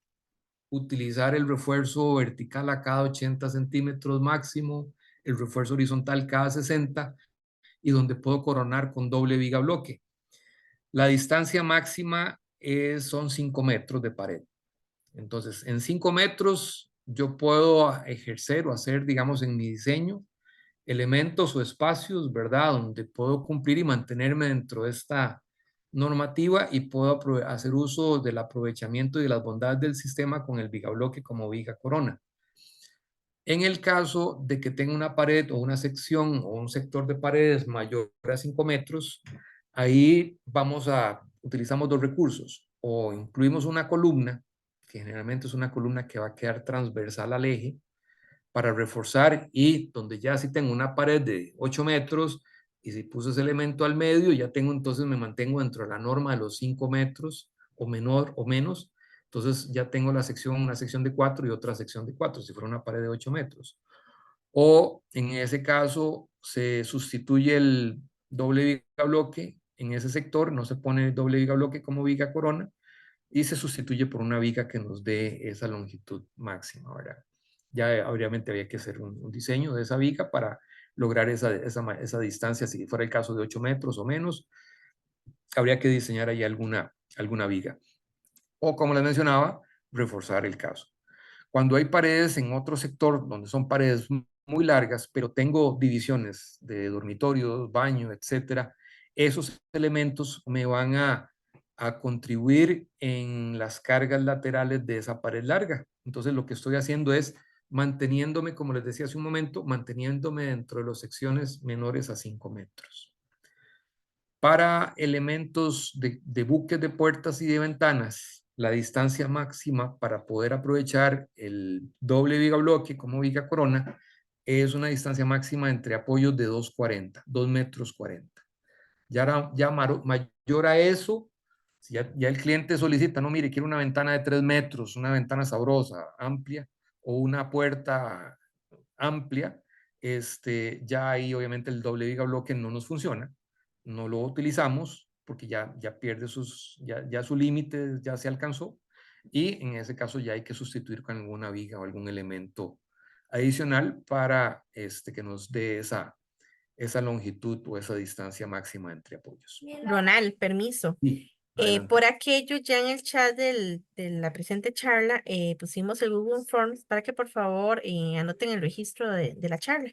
utilizar el refuerzo vertical a cada 80 centímetros máximo, el refuerzo horizontal cada 60 y donde puedo coronar con doble viga bloque. La distancia máxima son 5 metros de pared. Entonces, en 5 metros yo puedo ejercer o hacer, digamos, en mi diseño, elementos o espacios, ¿verdad? Donde puedo cumplir y mantenerme dentro de esta normativa y puedo hacer uso del aprovechamiento y de las bondades del sistema con el vigabloque como viga corona. En el caso de que tenga una pared o una sección o un sector de paredes mayor a 5 metros, ahí utilizamos dos recursos. O incluimos una columna, que generalmente es una columna que va a quedar transversal al eje, para reforzar, y donde ya si tengo una pared de 8 metros y si puse ese elemento al medio, ya tengo, entonces me mantengo dentro de la norma de los 5 metros o menor o menos. Entonces ya tengo una sección de 4 y otra sección de 4, si fuera una pared de 8 metros. O en ese caso se sustituye el doble viga bloque en ese sector, no se pone el doble viga bloque como viga corona y se sustituye por una viga que nos dé esa longitud máxima, ¿verdad? Ya obviamente había que hacer un diseño de esa viga para lograr esa distancia, si fuera el caso de 8 metros o menos, habría que diseñar ahí alguna viga. O como les mencionaba, reforzar el caso. Cuando hay paredes en otro sector, donde son paredes muy largas, pero tengo divisiones de dormitorios, baño, etcétera, esos elementos me van a contribuir en las cargas laterales de esa pared larga. Entonces, lo que estoy haciendo es manteniéndome, como les decía hace un momento, manteniéndome dentro de las secciones menores a 5 metros. Para elementos de buques de puertas y de ventanas, la distancia máxima para poder aprovechar el doble viga bloque como viga corona es una distancia máxima entre apoyos de 2,40, 2 metros 40. Ya mayor a eso, si ya el cliente solicita, no, mire, quiero una ventana de 3 metros, una ventana sabrosa, amplia, o una puerta amplia, ya ahí obviamente el doble viga bloque no nos funciona, no lo utilizamos porque ya pierde ya su límite ya se alcanzó, y en ese caso ya hay que sustituir con alguna viga o algún elemento adicional para que nos dé esa longitud o esa distancia máxima entre apoyos. Ronald, permiso. Sí, adelante. Por aquello, ya en el chat de la presente charla, pusimos el Google Forms para que por favor anoten el registro de la charla,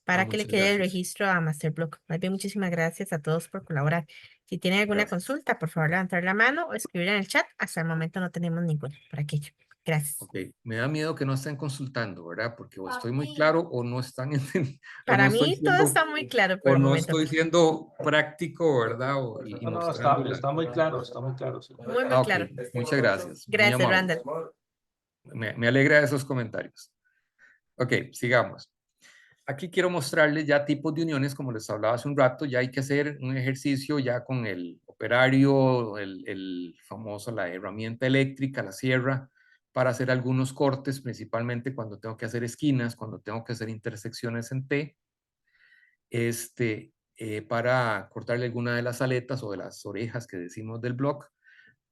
para que le Muchas quede el gracias. registro a Masterblock. Más bien, muchísimas gracias a todos por colaborar. Si tienen alguna Gracias. consulta, por favor, levantar la mano o escribir en el chat. Hasta el momento no tenemos ninguna por aquello. Gracias. Ok, me da miedo que no estén consultando, ¿verdad? Porque o estoy muy claro o no están o no Para estoy mí todo siendo está muy claro por o el no momento. estoy siendo práctico, ¿verdad? Y No, no, mostrando está muy claro, está muy claro. Sí. Muy, muy Ok, claro. muchas gracias. Muy Gracias, amables. Randall. Me alegra esos comentarios. Ok, sigamos. Aquí quiero mostrarles ya tipos de uniones, como les hablaba hace un rato, ya hay que hacer un ejercicio ya con el operario, la herramienta eléctrica, la sierra, para hacer algunos cortes, principalmente cuando tengo que hacer esquinas, cuando tengo que hacer intersecciones en T, para cortarle alguna de las aletas o de las orejas que decimos del block,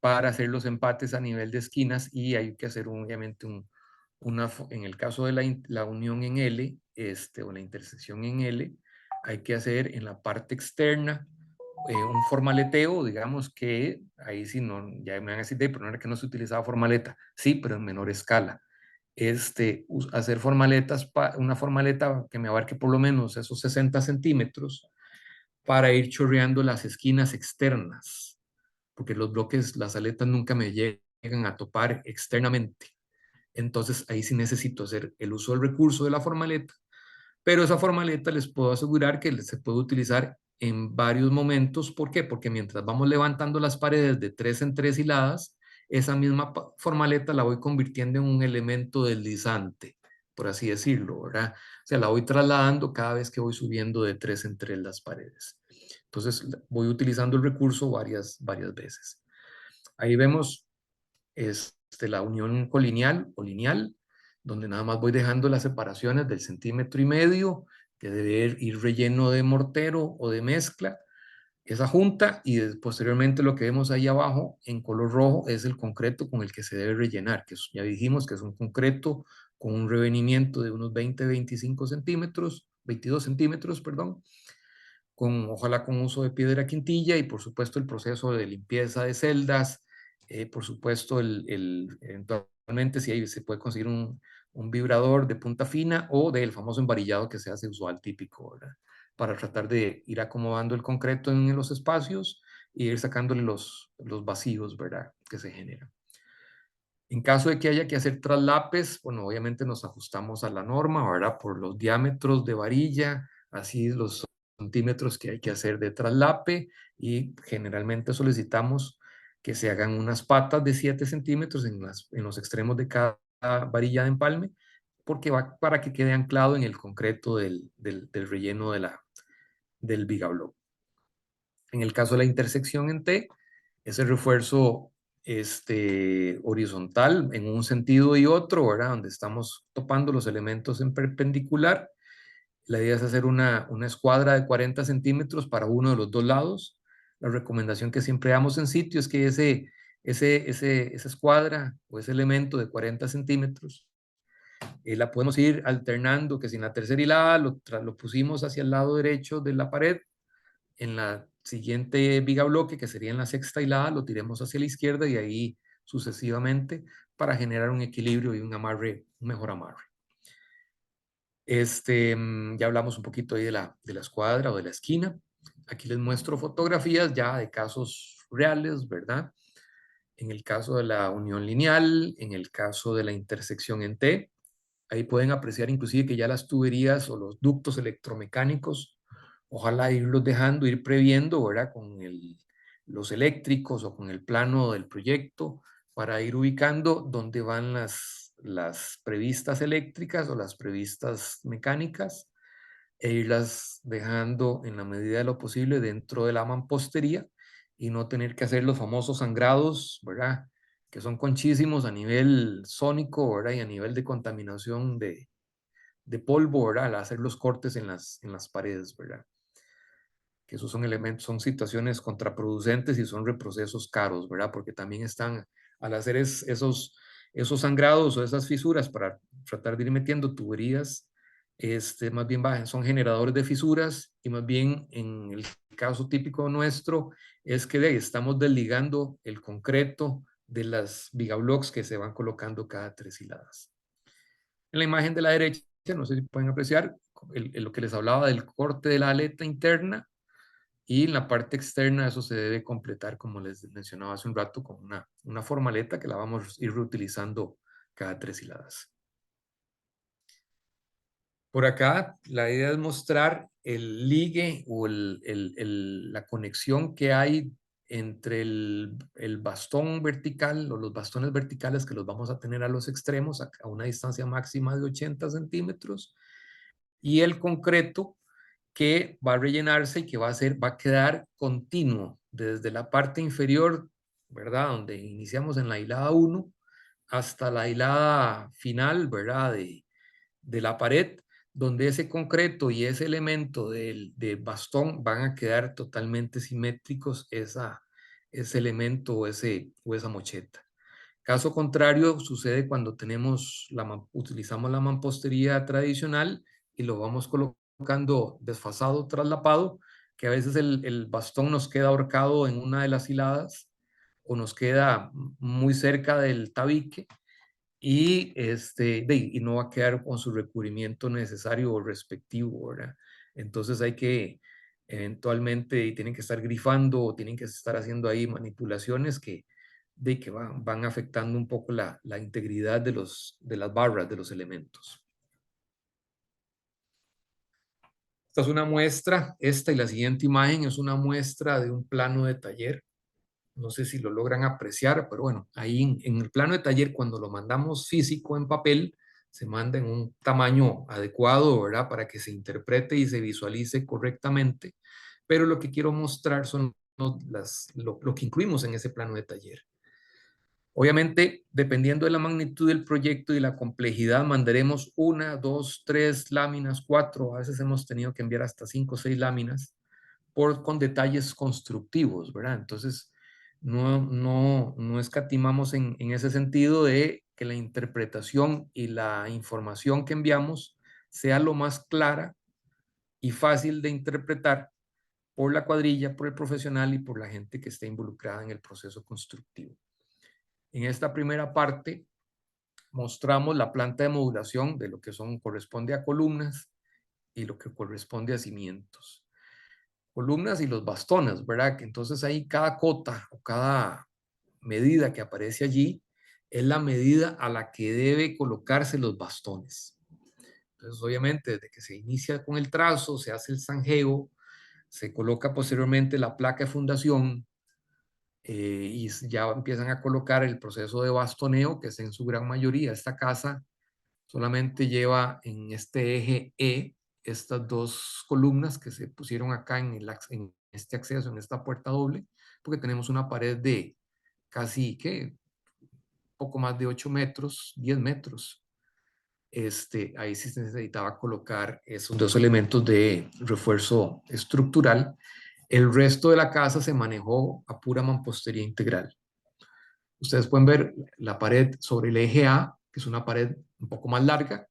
para hacer los empates a nivel de esquinas, y hay que hacer obviamente en el caso de la unión en L, o la intersección en L, hay que hacer en la parte externa un formaleteo, digamos que ahí sí no, ya me van a decir, pero no era que no se utilizaba formaleta, sí, pero en menor escala. Hacer una formaleta que me abarque por lo menos esos 60 centímetros para ir chorreando las esquinas externas porque los bloques, las aletas nunca me llegan a topar externamente. Entonces ahí sí necesito hacer el uso del recurso de la formaleta, pero esa formaleta les puedo asegurar que se puede utilizar en varios momentos. ¿Por qué? Porque mientras vamos levantando las paredes de 3 en 3 hiladas, esa misma formaleta la voy convirtiendo en un elemento deslizante, por así decirlo, ¿verdad? O sea, la voy trasladando cada vez que voy subiendo de 3 en 3 las paredes. Entonces voy utilizando el recurso varias veces. Ahí vemos la unión colineal o lineal, donde nada más voy dejando las separaciones del 1,5 cm, que debe ir relleno de mortero o de mezcla, esa junta, y posteriormente lo que vemos ahí abajo en color rojo es el concreto con el que se debe rellenar, que ya dijimos que es un concreto con un revenimiento de unos 20-25 centímetros, 22 centímetros, perdón, ojalá con uso de piedra quintilla y por supuesto el proceso de limpieza de celdas, por supuesto eventualmente si ahí se puede conseguir un vibrador de punta fina o del famoso embarillado que se hace usual típico, ¿verdad? Para tratar de ir acomodando el concreto en los espacios e ir sacándole los vacíos, ¿verdad? Que se generan. En caso de que haya que hacer traslapes, bueno, obviamente nos ajustamos a la norma, ¿verdad? Por los diámetros de varilla, así los centímetros que hay que hacer de traslape, y generalmente solicitamos que se hagan unas patas de 7 centímetros en los extremos de cada varilla de empalme, porque va para que quede anclado en el concreto del relleno del Vigablock. En el caso de la intersección en T, ese refuerzo horizontal en un sentido y otro, ¿verdad? Donde estamos topando los elementos en perpendicular. La idea es hacer una escuadra de 40 centímetros para uno de los dos lados. La recomendación que siempre damos en sitio es que esa escuadra o ese elemento de 40 centímetros la podemos ir alternando, que si en la tercera hilada lo pusimos hacia el lado derecho de la pared, en la siguiente viga bloque, que sería en la sexta hilada, lo tiremos hacia la izquierda y ahí sucesivamente para generar un equilibrio y un mejor amarre. Ya hablamos un poquito ahí de la escuadra o de la esquina. Aquí les muestro fotografías ya de casos reales, ¿verdad? En el caso de la unión lineal, en el caso de la intersección en T, ahí pueden apreciar inclusive que ya las tuberías o los ductos electromecánicos, ojalá irlos dejando, ir previendo, ¿verdad? Con los eléctricos o con el plano del proyecto para ir ubicando dónde van las previstas eléctricas o las previstas mecánicas e irlas dejando en la medida de lo posible dentro de la mampostería y no tener que hacer los famosos sangrados, ¿verdad? Que son conchísimos a nivel sónico, ¿verdad? Y a nivel de contaminación de polvo, ¿verdad? Al hacer los cortes en las paredes, ¿verdad? Que esos son elementos, son situaciones contraproducentes y son reprocesos caros, ¿verdad? Porque también están, al hacer esos sangrados o esas fisuras para tratar de ir metiendo tuberías, más bien son generadores de fisuras y más bien en el caso típico nuestro es que estamos desligando el concreto de las vigablocks que se van colocando cada 3 hiladas. En la imagen de la derecha, no sé si pueden apreciar lo que les hablaba del corte de la aleta interna, y en la parte externa eso se debe completar, como les mencionaba hace un rato, con una formaleta que la vamos a ir reutilizando cada 3 hiladas. Por acá la idea es mostrar el ligue o la conexión que hay entre el bastón vertical o los bastones verticales que los vamos a tener a los extremos a una distancia máxima de 80 centímetros y el concreto que va a rellenarse y que va a quedar continuo desde la parte inferior, ¿verdad? Donde iniciamos en la hilada 1 hasta la hilada final, ¿verdad? De la pared, donde ese concreto y ese elemento del bastón van a quedar totalmente simétricos, ese elemento o esa mocheta. Caso contrario, sucede cuando utilizamos la mampostería tradicional y lo vamos colocando desfasado, traslapado, que a veces el bastón nos queda ahorcado en una de las hiladas o nos queda muy cerca del tabique y no va a quedar con su recubrimiento necesario o respectivo, ¿verdad? Entonces hay que eventualmente y tienen que estar grifando o tienen que estar haciendo ahí manipulaciones que van afectando un poco la integridad de las barras, de los elementos. Esta es una muestra, esta y la siguiente imagen es una muestra de un plano de taller. No sé si lo logran apreciar, pero bueno, ahí en el plano de taller, cuando lo mandamos físico en papel, se manda en un tamaño adecuado, ¿verdad? Para que se interprete y se visualice correctamente. Pero lo que quiero mostrar son lo que incluimos en ese plano de taller. Obviamente, dependiendo de la magnitud del proyecto y la complejidad, mandaremos 1, 2, 3 láminas, 4, a veces hemos tenido que enviar hasta 5 o 6 láminas con detalles constructivos, ¿verdad? Entonces, no escatimamos en ese sentido de que la interpretación y la información que enviamos sea lo más clara y fácil de interpretar por la cuadrilla, por el profesional y por la gente que esté involucrada en el proceso constructivo. En esta primera parte mostramos la planta de modulación de lo que corresponde a columnas y lo que corresponde a cimientos. Columnas y los bastones, ¿verdad? Que entonces ahí cada cota o cada medida que aparece allí es la medida a la que debe colocarse los bastones. Entonces, obviamente, desde que se inicia con el trazo, se hace el zanjeo, se coloca posteriormente la placa de fundación, y ya empiezan a colocar el proceso de bastoneo, que es en su gran mayoría. Esta casa solamente lleva en este eje E estas 2 columnas que se pusieron acá en este acceso, en esta puerta doble, porque tenemos una pared de casi, ¿qué? Poco más de 8 metros, 10 metros. Ahí sí se necesitaba colocar esos 2 elementos de refuerzo estructural. El resto de la casa se manejó a pura mampostería integral. Ustedes pueden ver la pared sobre el eje A, que es una pared un poco más larga,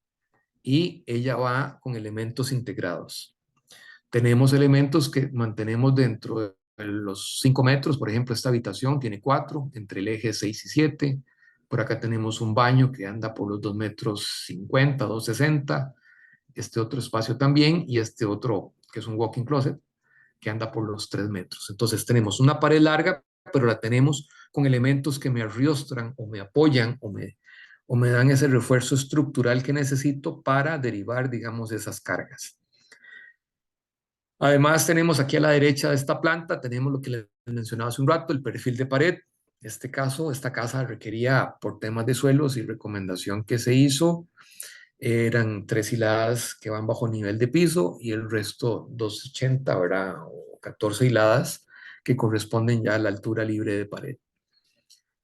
y ella va con elementos integrados. Tenemos elementos que mantenemos dentro de los 5 metros, por ejemplo, esta habitación tiene 4, entre el eje 6 y 7. Por acá tenemos un baño que anda por los 2 metros 50, 2,60. Este otro espacio también, y este otro, que es un walk-in closet, que anda por los 3 metros. Entonces tenemos una pared larga, pero la tenemos con elementos que me arriostran o me apoyan o me dan ese refuerzo estructural que necesito para derivar, digamos, esas cargas. Además, tenemos aquí a la derecha de esta planta, tenemos lo que les mencionaba hace un rato, el perfil de pared. En este caso, esta casa requería, por temas de suelos y recomendación que se hizo, eran 3 hiladas que van bajo nivel de piso y el resto 2,80, ¿verdad? O 14 hiladas que corresponden ya a la altura libre de pared.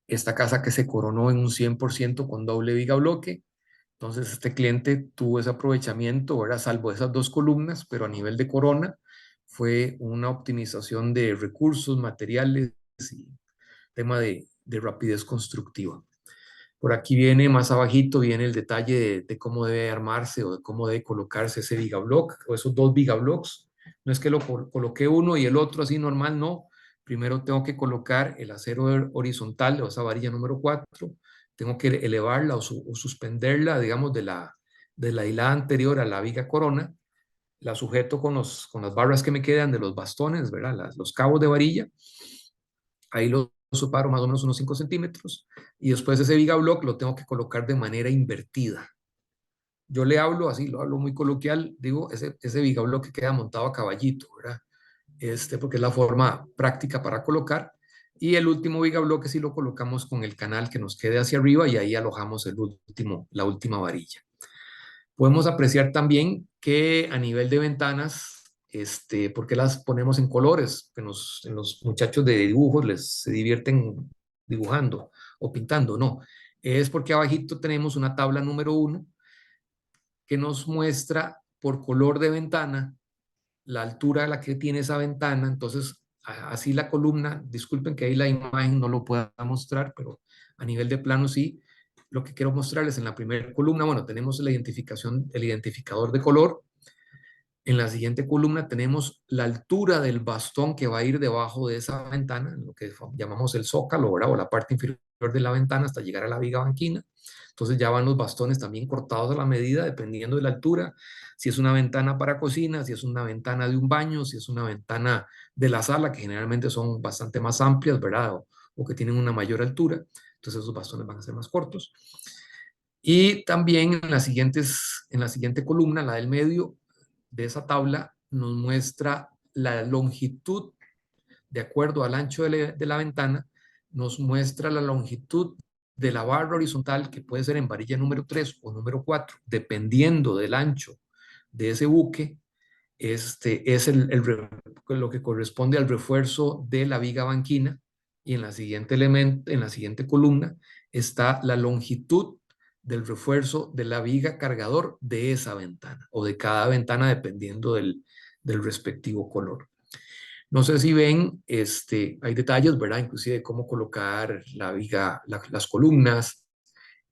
Esta casa que se coronó en un 100% con doble viga bloque. Entonces este cliente tuvo ese aprovechamiento, ¿verdad? Salvo esas 2 columnas, pero a nivel de corona fue una optimización de recursos, materiales y tema de rapidez constructiva. Por aquí viene, más abajito, viene el detalle de cómo debe armarse o de cómo debe colocarse ese vigablock o esos 2 vigablocks. No es que lo coloqué uno y el otro así normal, no. Primero tengo que colocar el acero horizontal o esa varilla número 4. Tengo que elevarla o suspenderla, digamos, de la hilada anterior a la viga corona. La sujeto con las barras que me quedan de los bastones, ¿verdad? Los cabos de varilla. Ahí lo separo más o menos unos 5 centímetros y después ese vigablock lo tengo que colocar de manera invertida. Yo le hablo así, lo hablo muy coloquial, digo, ese vigablock que queda montado a caballito, ¿verdad? Porque es la forma práctica para colocar. Y el último vigablock sí lo colocamos con el canal que nos quede hacia arriba y ahí alojamos la última varilla. Podemos apreciar también que a nivel de ventanas, ¿por qué las ponemos en colores? En los muchachos de dibujos se divierten dibujando o pintando, no. Es porque abajito tenemos una tabla número 1 que nos muestra por color de ventana la altura a la que tiene esa ventana. Entonces, así la columna, disculpen que ahí la imagen no lo pueda mostrar, pero a nivel de plano sí. Lo que quiero mostrarles en la primera columna, bueno, tenemos la identificación, el identificador de color. En la siguiente columna tenemos la altura del bastón que va a ir debajo de esa ventana, lo que llamamos el zócalo, ¿verdad? O la parte inferior de la ventana hasta llegar a la viga banquina. Entonces ya van los bastones también cortados a la medida, dependiendo de la altura, si es una ventana para cocina, si es una ventana de un baño, si es una ventana de la sala, que generalmente son bastante más amplias, ¿verdad? O que tienen una mayor altura. Entonces esos bastones van a ser más cortos. Y también en la siguiente columna, la del medio de esa tabla, nos muestra la longitud, de acuerdo al ancho de la ventana, nos muestra la longitud de la barra horizontal, que puede ser en varilla número 3 o número 4, dependiendo del ancho de ese buque. Este es lo que corresponde al refuerzo de la viga banquina, y en la siguiente elemento, en la siguiente columna, está la longitud del refuerzo de la viga cargador de esa ventana o de cada ventana, dependiendo del respectivo color. No sé si ven, hay detalles, ¿verdad? Inclusive de cómo colocar la viga, las columnas,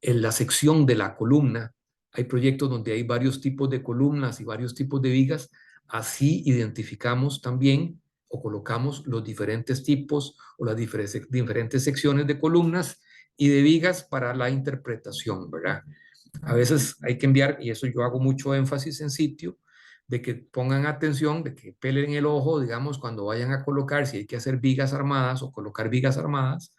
en la sección de la columna. Hay proyectos donde hay varios tipos de columnas y varios tipos de vigas. Así identificamos también o colocamos los diferentes tipos o las diferentes secciones de columnas y de vigas para la interpretación, ¿verdad? A veces hay que enviar, y eso yo hago mucho énfasis en sitio, de que pongan atención, de que pelen el ojo, digamos, cuando vayan a colocar, si hay que hacer vigas armadas o colocar vigas armadas,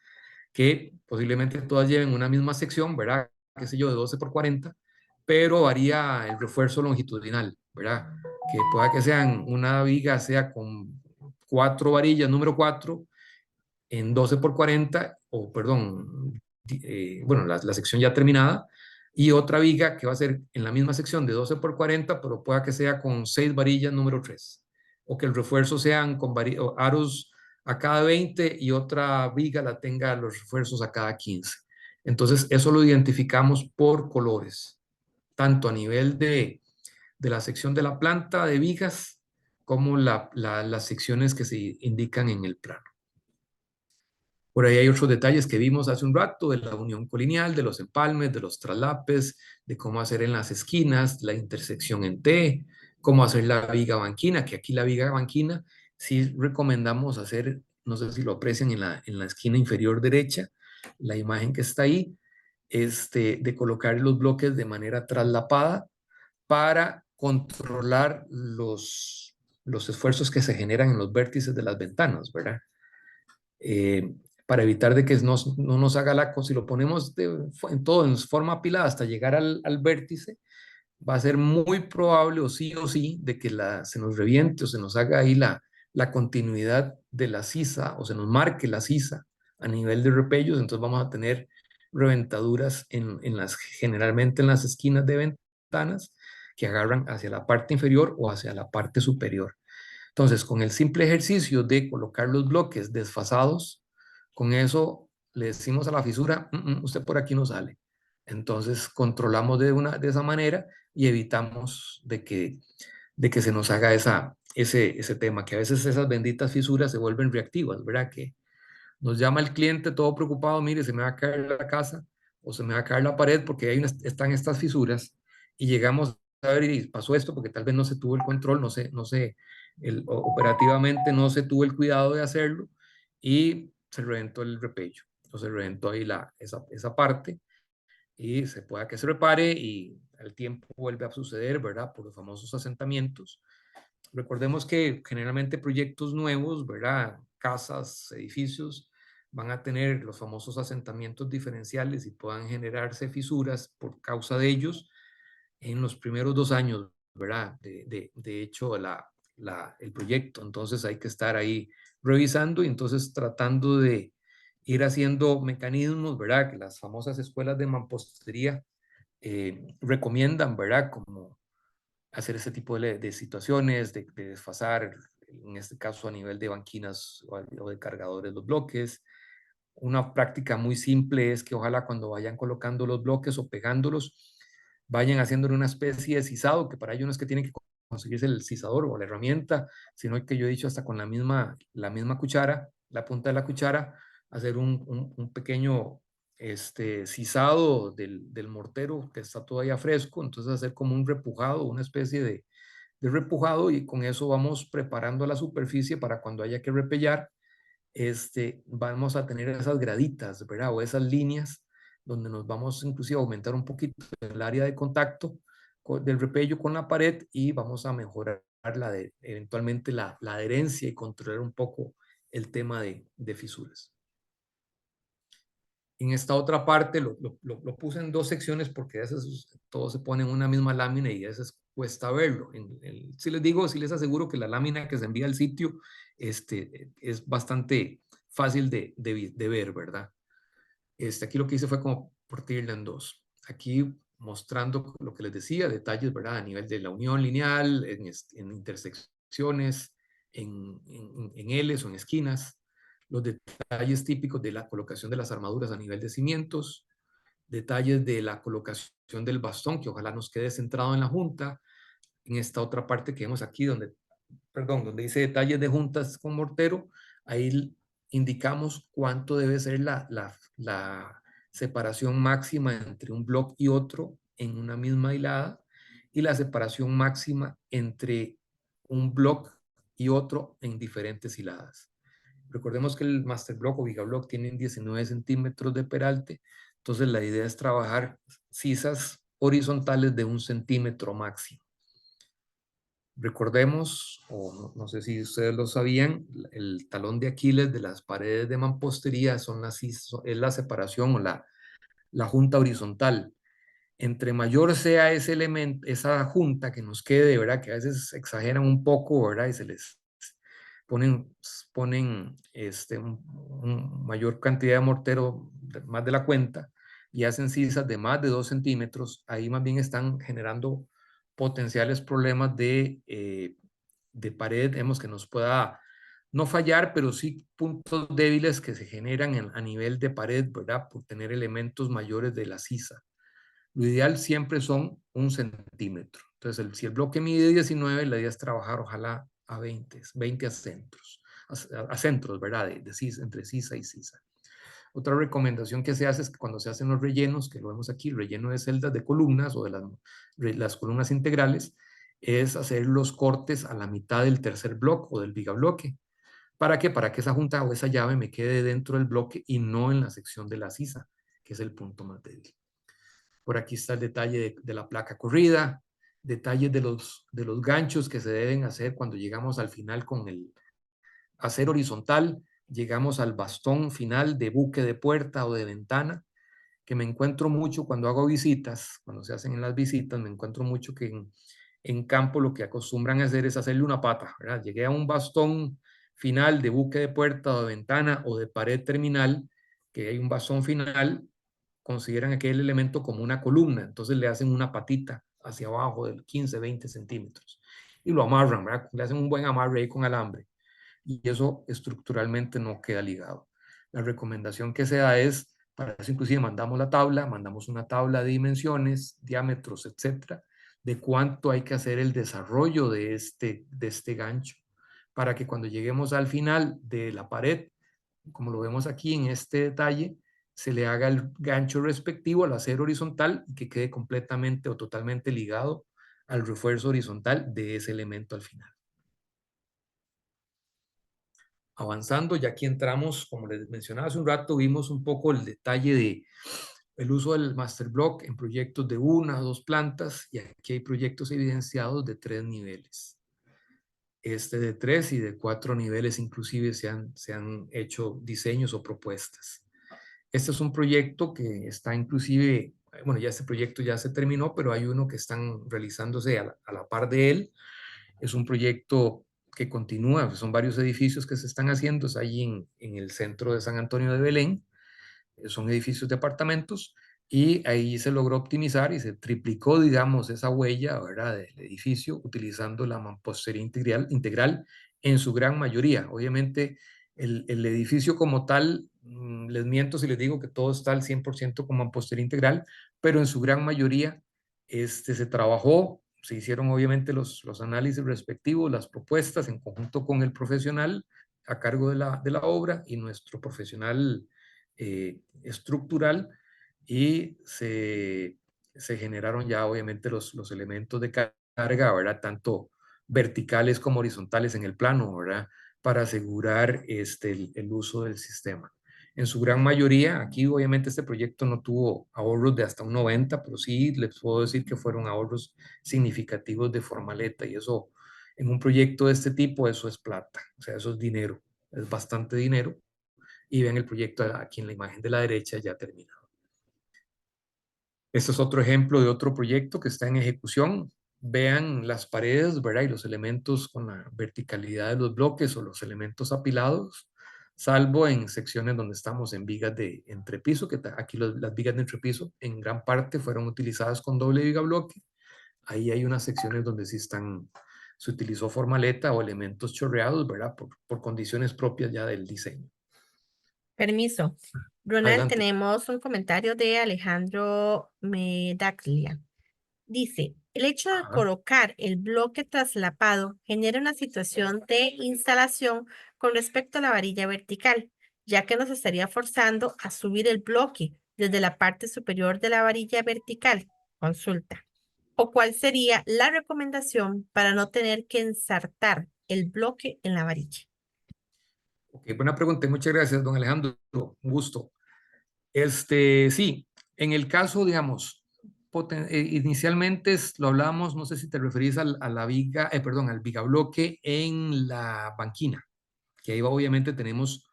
que posiblemente todas lleven una misma sección, ¿verdad? Qué sé yo, de 12 por 40, pero varía el refuerzo longitudinal, ¿verdad? Que pueda que sean una viga, sea con 4 varillas, número 4, en 12 por 40, o perdón, bueno, la sección ya terminada, y otra viga que va a ser en la misma sección de 12 por 40, pero pueda que sea con 6 varillas número 3, o que el refuerzo sean con aros a cada 20 y otra viga la tenga los refuerzos a cada 15. Entonces, eso lo identificamos por colores, tanto a nivel de la sección de la planta de vigas como las secciones que se indican en el plano. Por ahí hay otros detalles que vimos hace un rato, de la unión colineal, de los empalmes, de los traslapes, de cómo hacer en las esquinas, la intersección en T, cómo hacer la viga banquina, que aquí la viga banquina sí recomendamos hacer, no sé si lo aprecian en la esquina inferior derecha, la imagen que está ahí, de colocar los bloques de manera traslapada para controlar los esfuerzos que se generan en los vértices de las ventanas, ¿verdad? Para evitar de que no nos haga la cosa. Si lo ponemos en todo en forma apilada hasta llegar al vértice, va a ser muy probable o sí de que se nos reviente o se nos haga ahí la continuidad de la sisa o se nos marque la sisa a nivel de repellos. Entonces vamos a tener reventaduras generalmente en las esquinas de ventanas que agarran hacia la parte inferior o hacia la parte superior. Entonces, con el simple ejercicio de colocar los bloques desfasados, con eso le decimos a la fisura, usted por aquí no sale. Entonces, controlamos de esa manera y evitamos de que se nos haga ese tema, que a veces esas benditas fisuras se vuelven reactivas, ¿verdad? Que nos llama el cliente todo preocupado, mire, se me va a caer la casa o se me va a caer la pared porque están estas fisuras, y llegamos a ver y pasó esto porque tal vez no se tuvo el control, operativamente no se tuvo el cuidado de hacerlo y se reventó el repello, o se reventó ahí esa parte, y se pueda que se repare y al tiempo vuelve a suceder, ¿verdad? Por los famosos asentamientos. Recordemos que generalmente proyectos nuevos, ¿verdad? Casas, edificios, van a tener los famosos asentamientos diferenciales y puedan generarse fisuras por causa de ellos en los primeros 2 años, ¿verdad? De hecho, el proyecto. Entonces hay que estar ahí revisando y entonces tratando de ir haciendo mecanismos, ¿verdad? Que las famosas escuelas de mampostería recomiendan, ¿verdad? Como hacer ese tipo de situaciones, de desfasar, en este caso a nivel de banquinas o de cargadores, los bloques. Una práctica muy simple es que ojalá cuando vayan colocando los bloques o pegándolos, vayan haciéndole una especie de sisado, que para ello no es que tienen que conseguirse el sisador o la herramienta, sino que yo he dicho hasta con la misma cuchara, la punta de la cuchara, hacer un pequeño sisado del mortero que está todavía fresco, entonces hacer como un repujado, una especie repujado, y con eso vamos preparando la superficie para cuando haya que repellar, vamos a tener esas graditas, ¿verdad? O esas líneas donde nos vamos inclusive a aumentar un poquito el área de contacto del repello con la pared, y vamos a mejorar eventualmente la adherencia y controlar un poco el tema de fisuras. En esta otra parte lo puse en dos secciones porque a veces todo se pone en una misma lámina y a veces cuesta verlo. Si les digo, si les aseguro que la lámina que se envía al sitio es bastante fácil de ver, ¿verdad? Aquí lo que hice fue como partirla en dos. Aquí mostrando lo que les decía, detalles, ¿verdad? A nivel de la unión lineal, en intersecciones, en Ls o en esquinas, los detalles típicos de la colocación de las armaduras a nivel de cimientos, detalles de la colocación del bastón, que ojalá nos quede centrado en la junta. En esta otra parte que vemos aquí, donde dice detalles de juntas con mortero, ahí indicamos cuánto debe ser la separación máxima entre un bloque y otro en una misma hilada, y la separación máxima entre un bloque y otro en diferentes hiladas. Recordemos que el master block o gigablock tienen 19 centímetros de peralte, entonces la idea es trabajar sisas horizontales de 1 centímetro máximo. Recordemos, o no sé si ustedes lo sabían, el talón de Aquiles de las paredes de mampostería es la separación o la junta horizontal. Entre mayor sea ese elemento, esa junta que nos quede, ¿verdad? Que a veces exageran un poco, ¿verdad? Y se les ponen mayor cantidad de mortero, más de la cuenta, y hacen sisas de más de 2 centímetros, ahí más bien están generando potenciales problemas de pared, que nos pueda no fallar, pero sí puntos débiles que se generan a nivel de pared, ¿verdad? Por tener elementos mayores de la sisa. Lo ideal siempre son 1 centímetro. Entonces, si el bloque mide 19, la idea es trabajar ojalá a 20 a centros, a centros, ¿verdad? Entre sisa y sisa. Otra recomendación que se hace es que cuando se hacen los rellenos, que lo vemos aquí, el relleno de celdas de columnas o de las columnas integrales, es hacer los cortes a la mitad del tercer bloque o del bigabloque. ¿Para qué? Para que esa junta o esa llave me quede dentro del bloque y no en la sección de la sisa, que es el punto más débil. Por aquí está el detalle de la placa corrida, detalles de los ganchos que se deben hacer cuando llegamos al final con el acero horizontal, llegamos al bastón final de buque de puerta o de ventana, que me encuentro mucho cuando hago visitas, cuando se hacen en las visitas, me encuentro mucho que en campo lo que acostumbran a hacer es hacerle una pata, ¿verdad? Llegué a un bastón final de buque de puerta o de ventana o de pared terminal, que hay un bastón final, consideran aquel elemento como una columna, entonces le hacen una patita hacia abajo de 15, 20 centímetros y lo amarran, ¿verdad? Le hacen un buen amarre ahí con alambre, y eso estructuralmente no queda ligado. La recomendación que se da es, para eso inclusive mandamos una tabla de dimensiones, diámetros, etcétera, de cuánto hay que hacer el desarrollo de este gancho, para que cuando lleguemos al final de la pared, como lo vemos aquí en este detalle, se le haga el gancho respectivo al acero horizontal y que quede completamente o totalmente ligado al refuerzo horizontal de ese elemento al final. Avanzando, ya aquí entramos, como les mencionaba hace un rato, vimos un poco el detalle de el uso del master block en proyectos de 1 o 2 plantas, y aquí hay proyectos evidenciados de 3 niveles. De 3 y de 4 niveles inclusive se han hecho diseños o propuestas. Este es un proyecto que está inclusive, bueno, ya este proyecto ya se terminó, pero hay uno que están realizándose a la par de él. Es un proyecto que continúa, son varios edificios que se están haciendo, es allí en el centro de San Antonio de Belén, son edificios de apartamentos, y ahí se logró optimizar y se triplicó, digamos, esa huella, ¿verdad?, del edificio utilizando la mampostería integral en su gran mayoría. Obviamente, el edificio como tal, les miento si les digo que todo está al 100% con mampostería integral, pero en su gran mayoría se trabajó, se hicieron obviamente los análisis respectivos, las propuestas en conjunto con el profesional a cargo de la obra y nuestro profesional estructural, y se generaron ya obviamente los elementos de carga, ¿verdad? Tanto verticales como horizontales en el plano, ¿verdad? Para asegurar el uso del sistema. En su gran mayoría, aquí obviamente este proyecto no tuvo ahorros de hasta un 90, pero sí les puedo decir que fueron ahorros significativos de formaleta, y eso en un proyecto de este tipo, eso es plata, o sea, eso es dinero, es bastante dinero. Y ven el proyecto aquí en la imagen de la derecha ya terminado. Este es otro ejemplo de otro proyecto que está en ejecución. Vean las paredes, ¿verdad? Y los elementos con la verticalidad de los bloques o los elementos apilados, salvo en secciones donde estamos en vigas de entrepiso, que aquí las vigas de entrepiso en gran parte fueron utilizadas con doble viga bloque. Ahí hay unas secciones donde sí se utilizó formaleta o elementos chorreados, ¿verdad? Por condiciones propias ya del diseño. Permiso. Ronald, Adelante. tenemos un comentario de Alejandro Medaglia. Dice, el hecho de Ajá. colocar el bloque traslapado genera una situación de instalación con respecto a la varilla vertical, ya que nos estaría forzando a subir el bloque desde la parte superior de la varilla vertical. Consulta. ¿O cuál sería la recomendación para no tener que ensartar el bloque en la varilla? Ok, buena pregunta y muchas gracias, don Alejandro. Un gusto. Sí, en el caso, digamos, inicialmente lo hablábamos, no sé si te referís a la viga, perdón, al vigabloque en la banquina, que ahí obviamente tenemos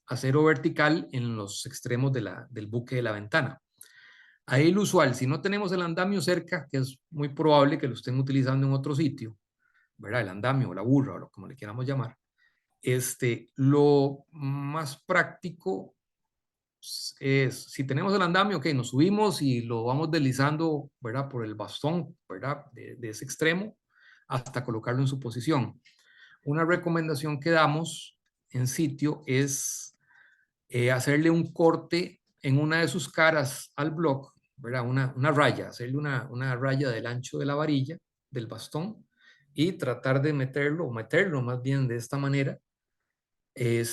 acero vertical en los extremos del buque de la ventana. Ahí lo usual, si no tenemos el andamio cerca, que es muy probable que lo estén utilizando en otro sitio, ¿verdad? El andamio o la burra o como le queramos llamar, lo más práctico es, si tenemos el andamio, ok, nos subimos y lo vamos deslizando, ¿verdad? Por el bastón, ¿verdad? De ese extremo hasta colocarlo en su posición. Una recomendación que damos en sitio es hacerle un corte en una de sus caras al block, ¿verdad? Una raya, hacerle una raya del ancho de la varilla, del bastón, y tratar de meterlo más bien de esta manera. Y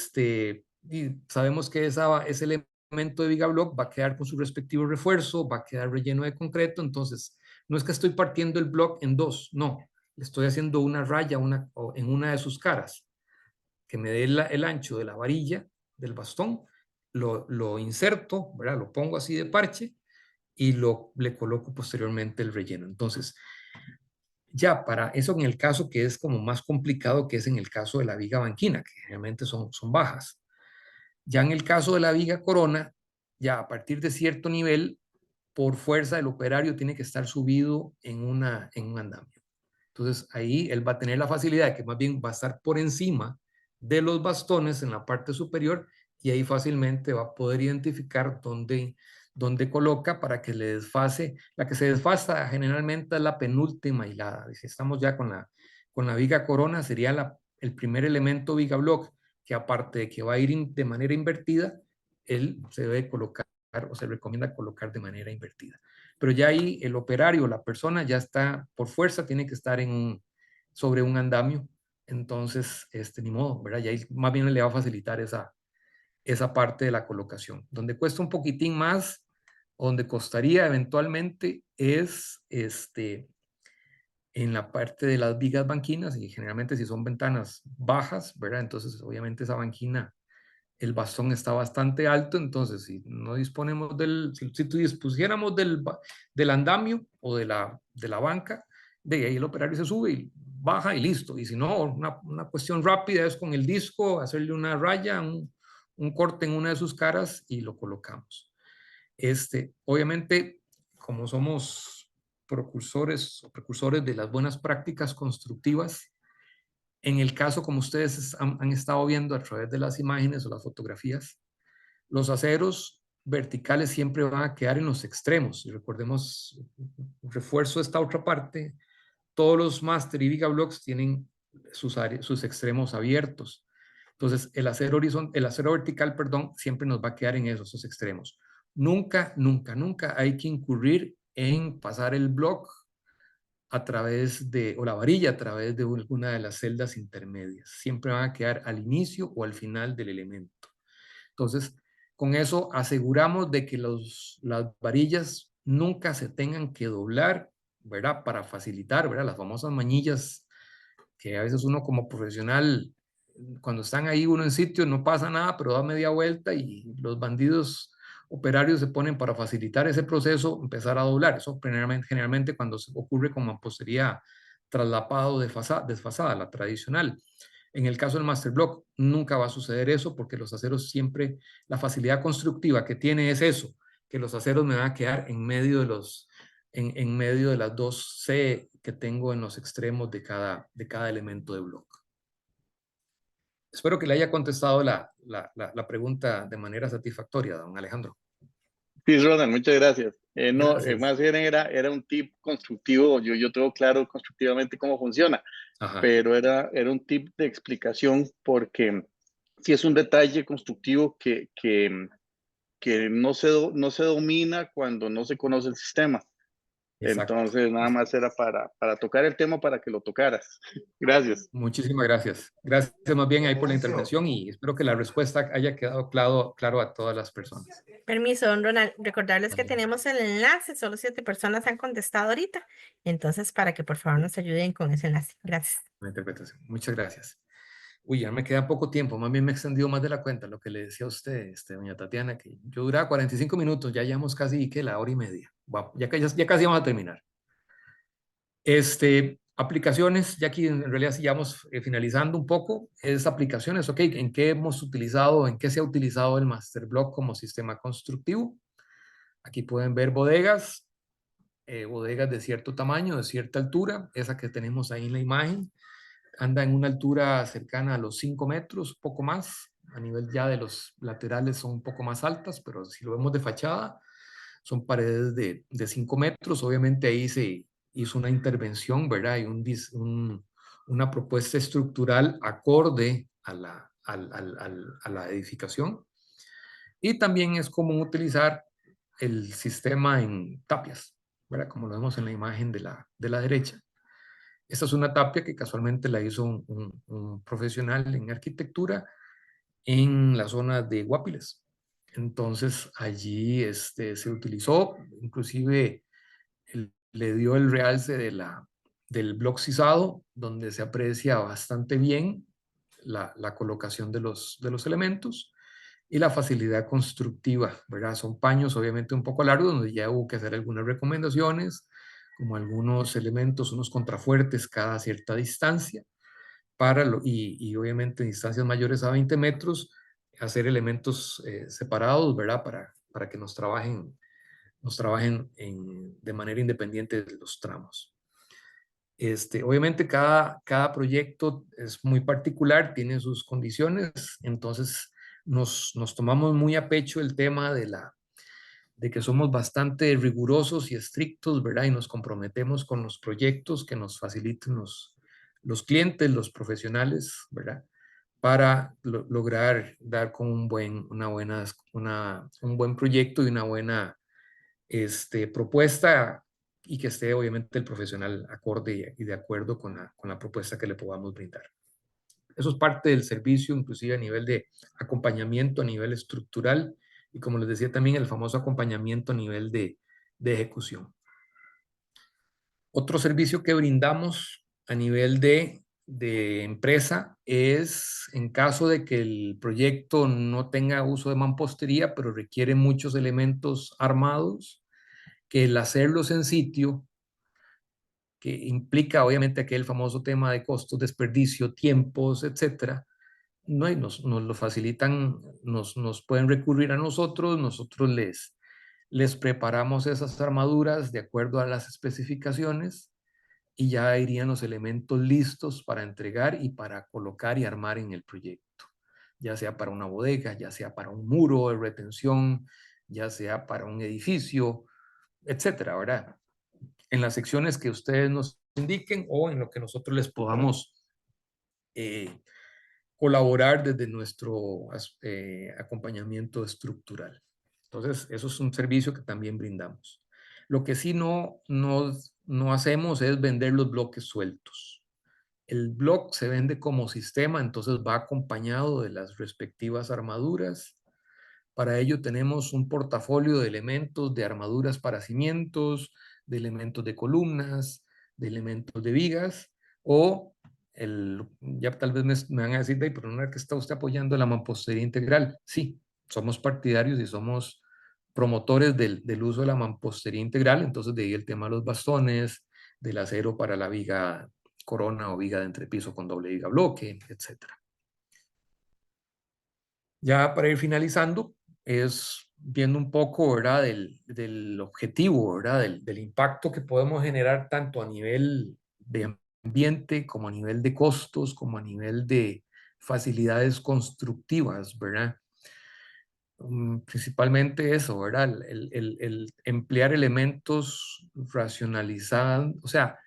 sabemos que ese elemento de Vigablock va a quedar con su respectivo refuerzo, va a quedar relleno de concreto, entonces no es que estoy partiendo el block en dos, no, le estoy haciendo una raya en una de sus caras, que me dé el ancho de la varilla del bastón, lo inserto, ¿verdad? Lo pongo así de parche y le coloco posteriormente el relleno. Entonces, ya para eso en el caso que es como más complicado, que es en el caso de la viga banquina, que generalmente son bajas. Ya en el caso de la viga corona, ya a partir de cierto nivel, por fuerza el operario tiene que estar subido en un andamio. Entonces ahí él va a tener la facilidad de que más bien va a estar por encima de los bastones en la parte superior, y ahí fácilmente va a poder identificar dónde coloca para que le desfase. La que se desfasa generalmente es la penúltima hilada. Si estamos ya con la viga corona, sería el primer elemento viga block, que aparte de que va a ir de manera invertida, él se debe colocar o se recomienda colocar de manera invertida. Pero ya ahí el operario, la persona ya está, por fuerza, tiene que estar sobre un andamio. Entonces, ni modo, ¿verdad? Ya ahí más bien le va a facilitar esa parte de la colocación. Donde cuesta un poquitín más, donde costaría eventualmente, es en la parte de las vigas banquinas, y generalmente si son ventanas bajas, ¿verdad? Entonces, obviamente esa banquina, el bastón está bastante alto, entonces si no disponemos si dispusiéramos del andamio o de la banca, de ahí el operario se sube y baja y listo. Y si no, una cuestión rápida es con el disco, hacerle una raya, un corte en una de sus caras y lo colocamos. Obviamente, como somos precursores de las buenas prácticas constructivas, en el caso, como ustedes han estado viendo a través de las imágenes o las fotografías, los aceros verticales siempre van a quedar en los extremos. Y recordemos, refuerzo esta otra parte, todos los Master y Viga Blocks tienen sus extremos abiertos. Entonces, el acero vertical, perdón, siempre nos va a quedar en esos extremos. Nunca, nunca, nunca hay que incurrir en pasar el block o la varilla a través de alguna de las celdas intermedias. Siempre van a quedar al inicio o al final del elemento. Entonces, con eso aseguramos de que las varillas nunca se tengan que doblar, ¿verdad? Para facilitar, ¿verdad? Las famosas manillas que a veces uno como profesional, cuando están ahí uno en sitio, no pasa nada, pero da media vuelta y los bandidos operarios se ponen para facilitar ese proceso, empezar a doblar. Eso generalmente cuando se ocurre con mampostería traslapado desfasada, la tradicional. En el caso del Master Block nunca va a suceder eso porque los aceros siempre, la facilidad constructiva que tiene es eso, que los aceros me van a quedar en medio de en medio de las dos C que tengo en los extremos de cada elemento de bloque. Espero que le haya contestado la pregunta de manera satisfactoria, don Alejandro. Sí, Ronald, muchas gracias. No, Gracias. más bien era un tip constructivo. Yo tengo claro constructivamente cómo funciona, Ajá. pero era un tip de explicación porque sí es un detalle constructivo que no se domina cuando no se conoce el sistema. Exacto. Entonces, nada más era para tocar el tema para que lo tocaras. Gracias. Muchísimas gracias. Gracias más bien ahí por la intervención y espero que la respuesta haya quedado claro a todas las personas. Permiso, don Ronald, recordarles que Adelante. tenemos el enlace, solo 7 personas han contestado ahorita, entonces para que por favor nos ayuden con ese enlace. Gracias. La interpretación. Muchas gracias. Uy, ya me queda poco tiempo, más bien me he extendido más de la cuenta, lo que le decía a usted, doña Tatiana, que yo duraba 45 minutos, ya llevamos casi que la hora y media. Wow, ya casi vamos a terminar. Aplicaciones, ya aquí en realidad sí ya vamos finalizando un poco, es aplicaciones, ok, en qué en qué se ha utilizado el Master Block como sistema constructivo. Aquí pueden ver bodegas, bodegas de cierto tamaño, de cierta altura, esa que tenemos ahí en la imagen, anda en una altura cercana a los 5 metros, poco más, a nivel ya de los laterales son un poco más altas, pero si lo vemos de fachada, son paredes de 5 metros, obviamente ahí se hizo una intervención, ¿verdad? Y una propuesta estructural acorde a la edificación. Y también es común utilizar el sistema en tapias, ¿verdad? Como lo vemos en la imagen de la derecha. Esta es una tapia que casualmente la hizo un profesional en arquitectura en la zona de Guapiles. Entonces allí se utilizó, inclusive le dio el realce del block sisado, donde se aprecia bastante bien la colocación de los elementos y la facilidad constructiva, ¿verdad? Son paños obviamente un poco largos, donde ya hubo que hacer algunas recomendaciones, como algunos elementos, unos contrafuertes cada cierta distancia, y obviamente en distancias mayores a 20 metros, hacer elementos separados, ¿verdad? Para que nos trabajen de manera independiente de los tramos. Obviamente cada proyecto es muy particular, tiene sus condiciones, entonces nos tomamos muy a pecho el tema de que somos bastante rigurosos y estrictos, ¿verdad? Y nos comprometemos con los proyectos que nos faciliten los clientes, los profesionales, ¿verdad? Para lograr dar con un buen proyecto y una buena propuesta y que esté obviamente el profesional acorde y de acuerdo con la propuesta que le podamos brindar. Eso es parte del servicio, inclusive a nivel de acompañamiento, a nivel estructural y como les decía también el famoso acompañamiento a nivel de ejecución. Otro servicio que brindamos a nivel de empresa es en caso de que el proyecto no tenga uso de mampostería, pero requiere muchos elementos armados, que el hacerlos en sitio, que implica obviamente aquel famoso tema de costos, desperdicio, tiempos, etcétera, no, y nos lo facilitan, nos pueden recurrir a nosotros les preparamos esas armaduras de acuerdo a las especificaciones y ya irían los elementos listos para entregar y para colocar y armar en el proyecto, ya sea para una bodega, ya sea para un muro de retención, ya sea para un edificio, etcétera, ¿verdad? En las secciones que ustedes nos indiquen o en lo que nosotros les podamos colaborar desde nuestro acompañamiento estructural. Entonces, eso es un servicio que también brindamos. Lo que sí no hacemos es vender los bloques sueltos. El bloque se vende como sistema, entonces va acompañado de las respectivas armaduras. Para ello tenemos un portafolio de elementos de armaduras para cimientos, de elementos de columnas, de elementos de vigas o Ya tal vez me van a decir, "Dey, pero no es que está usted apoyando la mampostería integral". Sí, somos partidarios y somos promotores del uso de la mampostería integral, entonces de ahí el tema de los bastones, del acero para la viga corona o viga de entrepiso con doble viga bloque, etcétera. Ya para ir finalizando, es viendo un poco, ¿verdad?, del objetivo, ¿verdad?, del impacto que podemos generar tanto a nivel de ambiente, como a nivel de costos, como a nivel de facilidades constructivas, ¿verdad? Principalmente eso, ¿verdad? El emplear elementos racionalizados, o sea,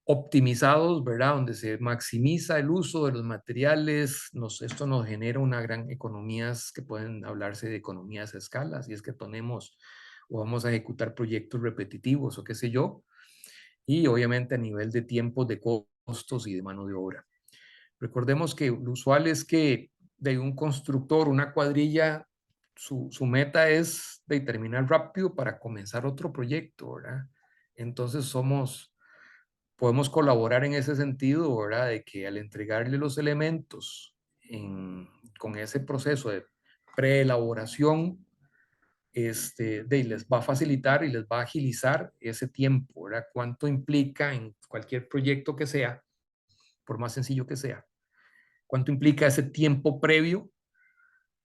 optimizados, ¿verdad? Donde se maximiza el uso de los materiales. Esto nos genera una gran economías que pueden hablarse de economías a escala, si es que tenemos o vamos a ejecutar proyectos repetitivos o qué sé yo. Y obviamente a nivel de tiempos, de costos y de mano de obra. Recordemos que lo usual es que de un constructor, una cuadrilla, su meta es de terminar rápido para comenzar otro proyecto, ¿verdad? Entonces podemos colaborar en ese sentido, ¿verdad? De que al entregarle los elementos con ese proceso de preelaboración, les va a facilitar y les va a agilizar ese tiempo, ¿verdad? ¿Cuánto implica en cualquier proyecto que sea, por más sencillo que sea, cuánto implica ese tiempo previo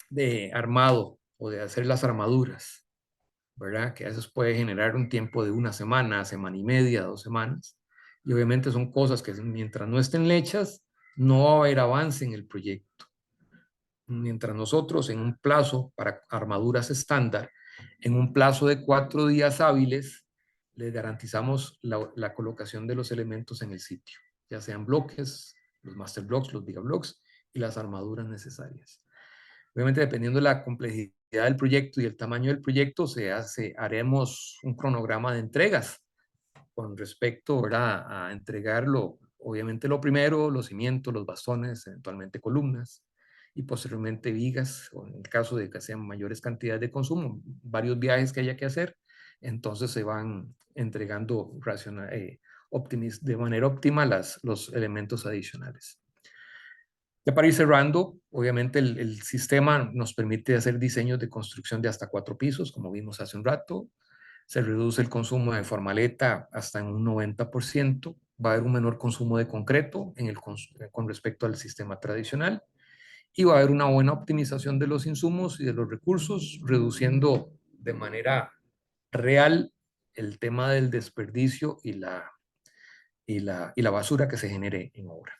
de armado o de hacer las armaduras, ¿verdad? Que a veces puede generar un tiempo de una semana, semana y media, 2 semanas. Y obviamente son cosas que mientras no estén hechas, no va a haber avance en el proyecto. Mientras nosotros en un plazo para armaduras estándar, en un plazo de 4 días hábiles, les garantizamos la colocación de los elementos en el sitio, ya sean bloques, los master blocks, los giga blocks y las armaduras necesarias. Obviamente, dependiendo de la complejidad del proyecto y el tamaño del proyecto, haremos un cronograma de entregas con respecto, ¿verdad?, a entregarlo, obviamente lo primero, los cimientos, los bastones, eventualmente columnas, y posteriormente vigas, o en el caso de que sean mayores cantidades de consumo, varios viajes que haya que hacer, entonces se van entregando de manera óptima los elementos adicionales. Ya para ir cerrando, obviamente el sistema nos permite hacer diseños de construcción de hasta 4 pisos, como vimos hace un rato. Se reduce el consumo de formaleta hasta en un 90%. Va a haber un menor consumo de concreto con respecto al sistema tradicional. Y va a haber una buena optimización de los insumos y de los recursos, reduciendo de manera real el tema del desperdicio y la basura que se genere en obra.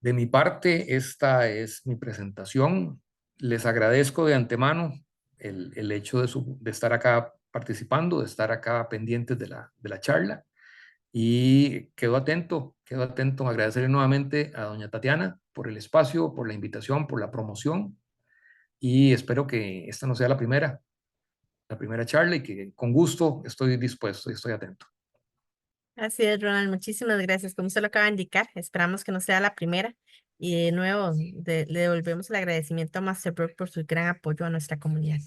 De mi parte, esta es mi presentación. Les agradezco de antemano el hecho de estar acá participando, de estar acá pendientes de la charla. Y quedo atento a agradecerle nuevamente a doña Tatiana por el espacio, por la invitación, por la promoción. Y espero que esta no sea la primera charla y que con gusto estoy dispuesto y estoy atento. Así es, Ronald, muchísimas gracias. Como usted lo acaba de indicar, esperamos que no sea la primera. Y de nuevo, le devolvemos el agradecimiento a Masterbrook por su gran apoyo a nuestra comunidad.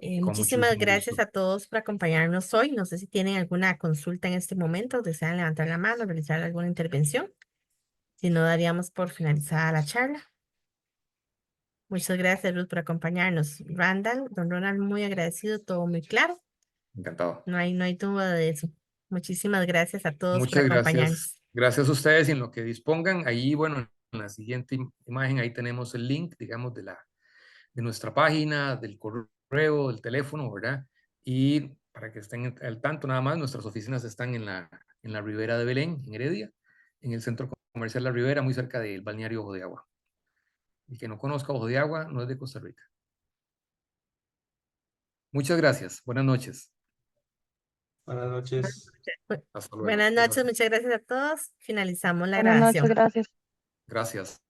Con Muchísimas muchísimo gracias gusto. a todos por acompañarnos hoy. No sé si tienen alguna consulta en este momento, desean levantar la mano, realizar alguna intervención. Si no, daríamos por finalizada la charla. Muchas gracias, Ruth, por acompañarnos. Randall, don Ronald, muy agradecido, todo muy claro. Encantado. No hay duda de eso. Muchísimas gracias a todos por Muchas gracias. acompañarnos. Gracias a ustedes y en lo que dispongan. Ahí, bueno, en la siguiente imagen, ahí tenemos el link, digamos, de nuestra página, del correo, del teléfono, ¿verdad? Y para que estén al tanto nada más, nuestras oficinas están en la Ribera de Belén, en Heredia, en el Centro Comercial La Ribera, muy cerca del balneario Ojo de Agua. El que no conozca Ojo de Agua no es de Costa Rica. Muchas gracias. Buenas noches. Buenas noches. Hasta luego. Buenas noches, muchas gracias a todos. Finalizamos la Buenas noches, grabación. gracias. Gracias.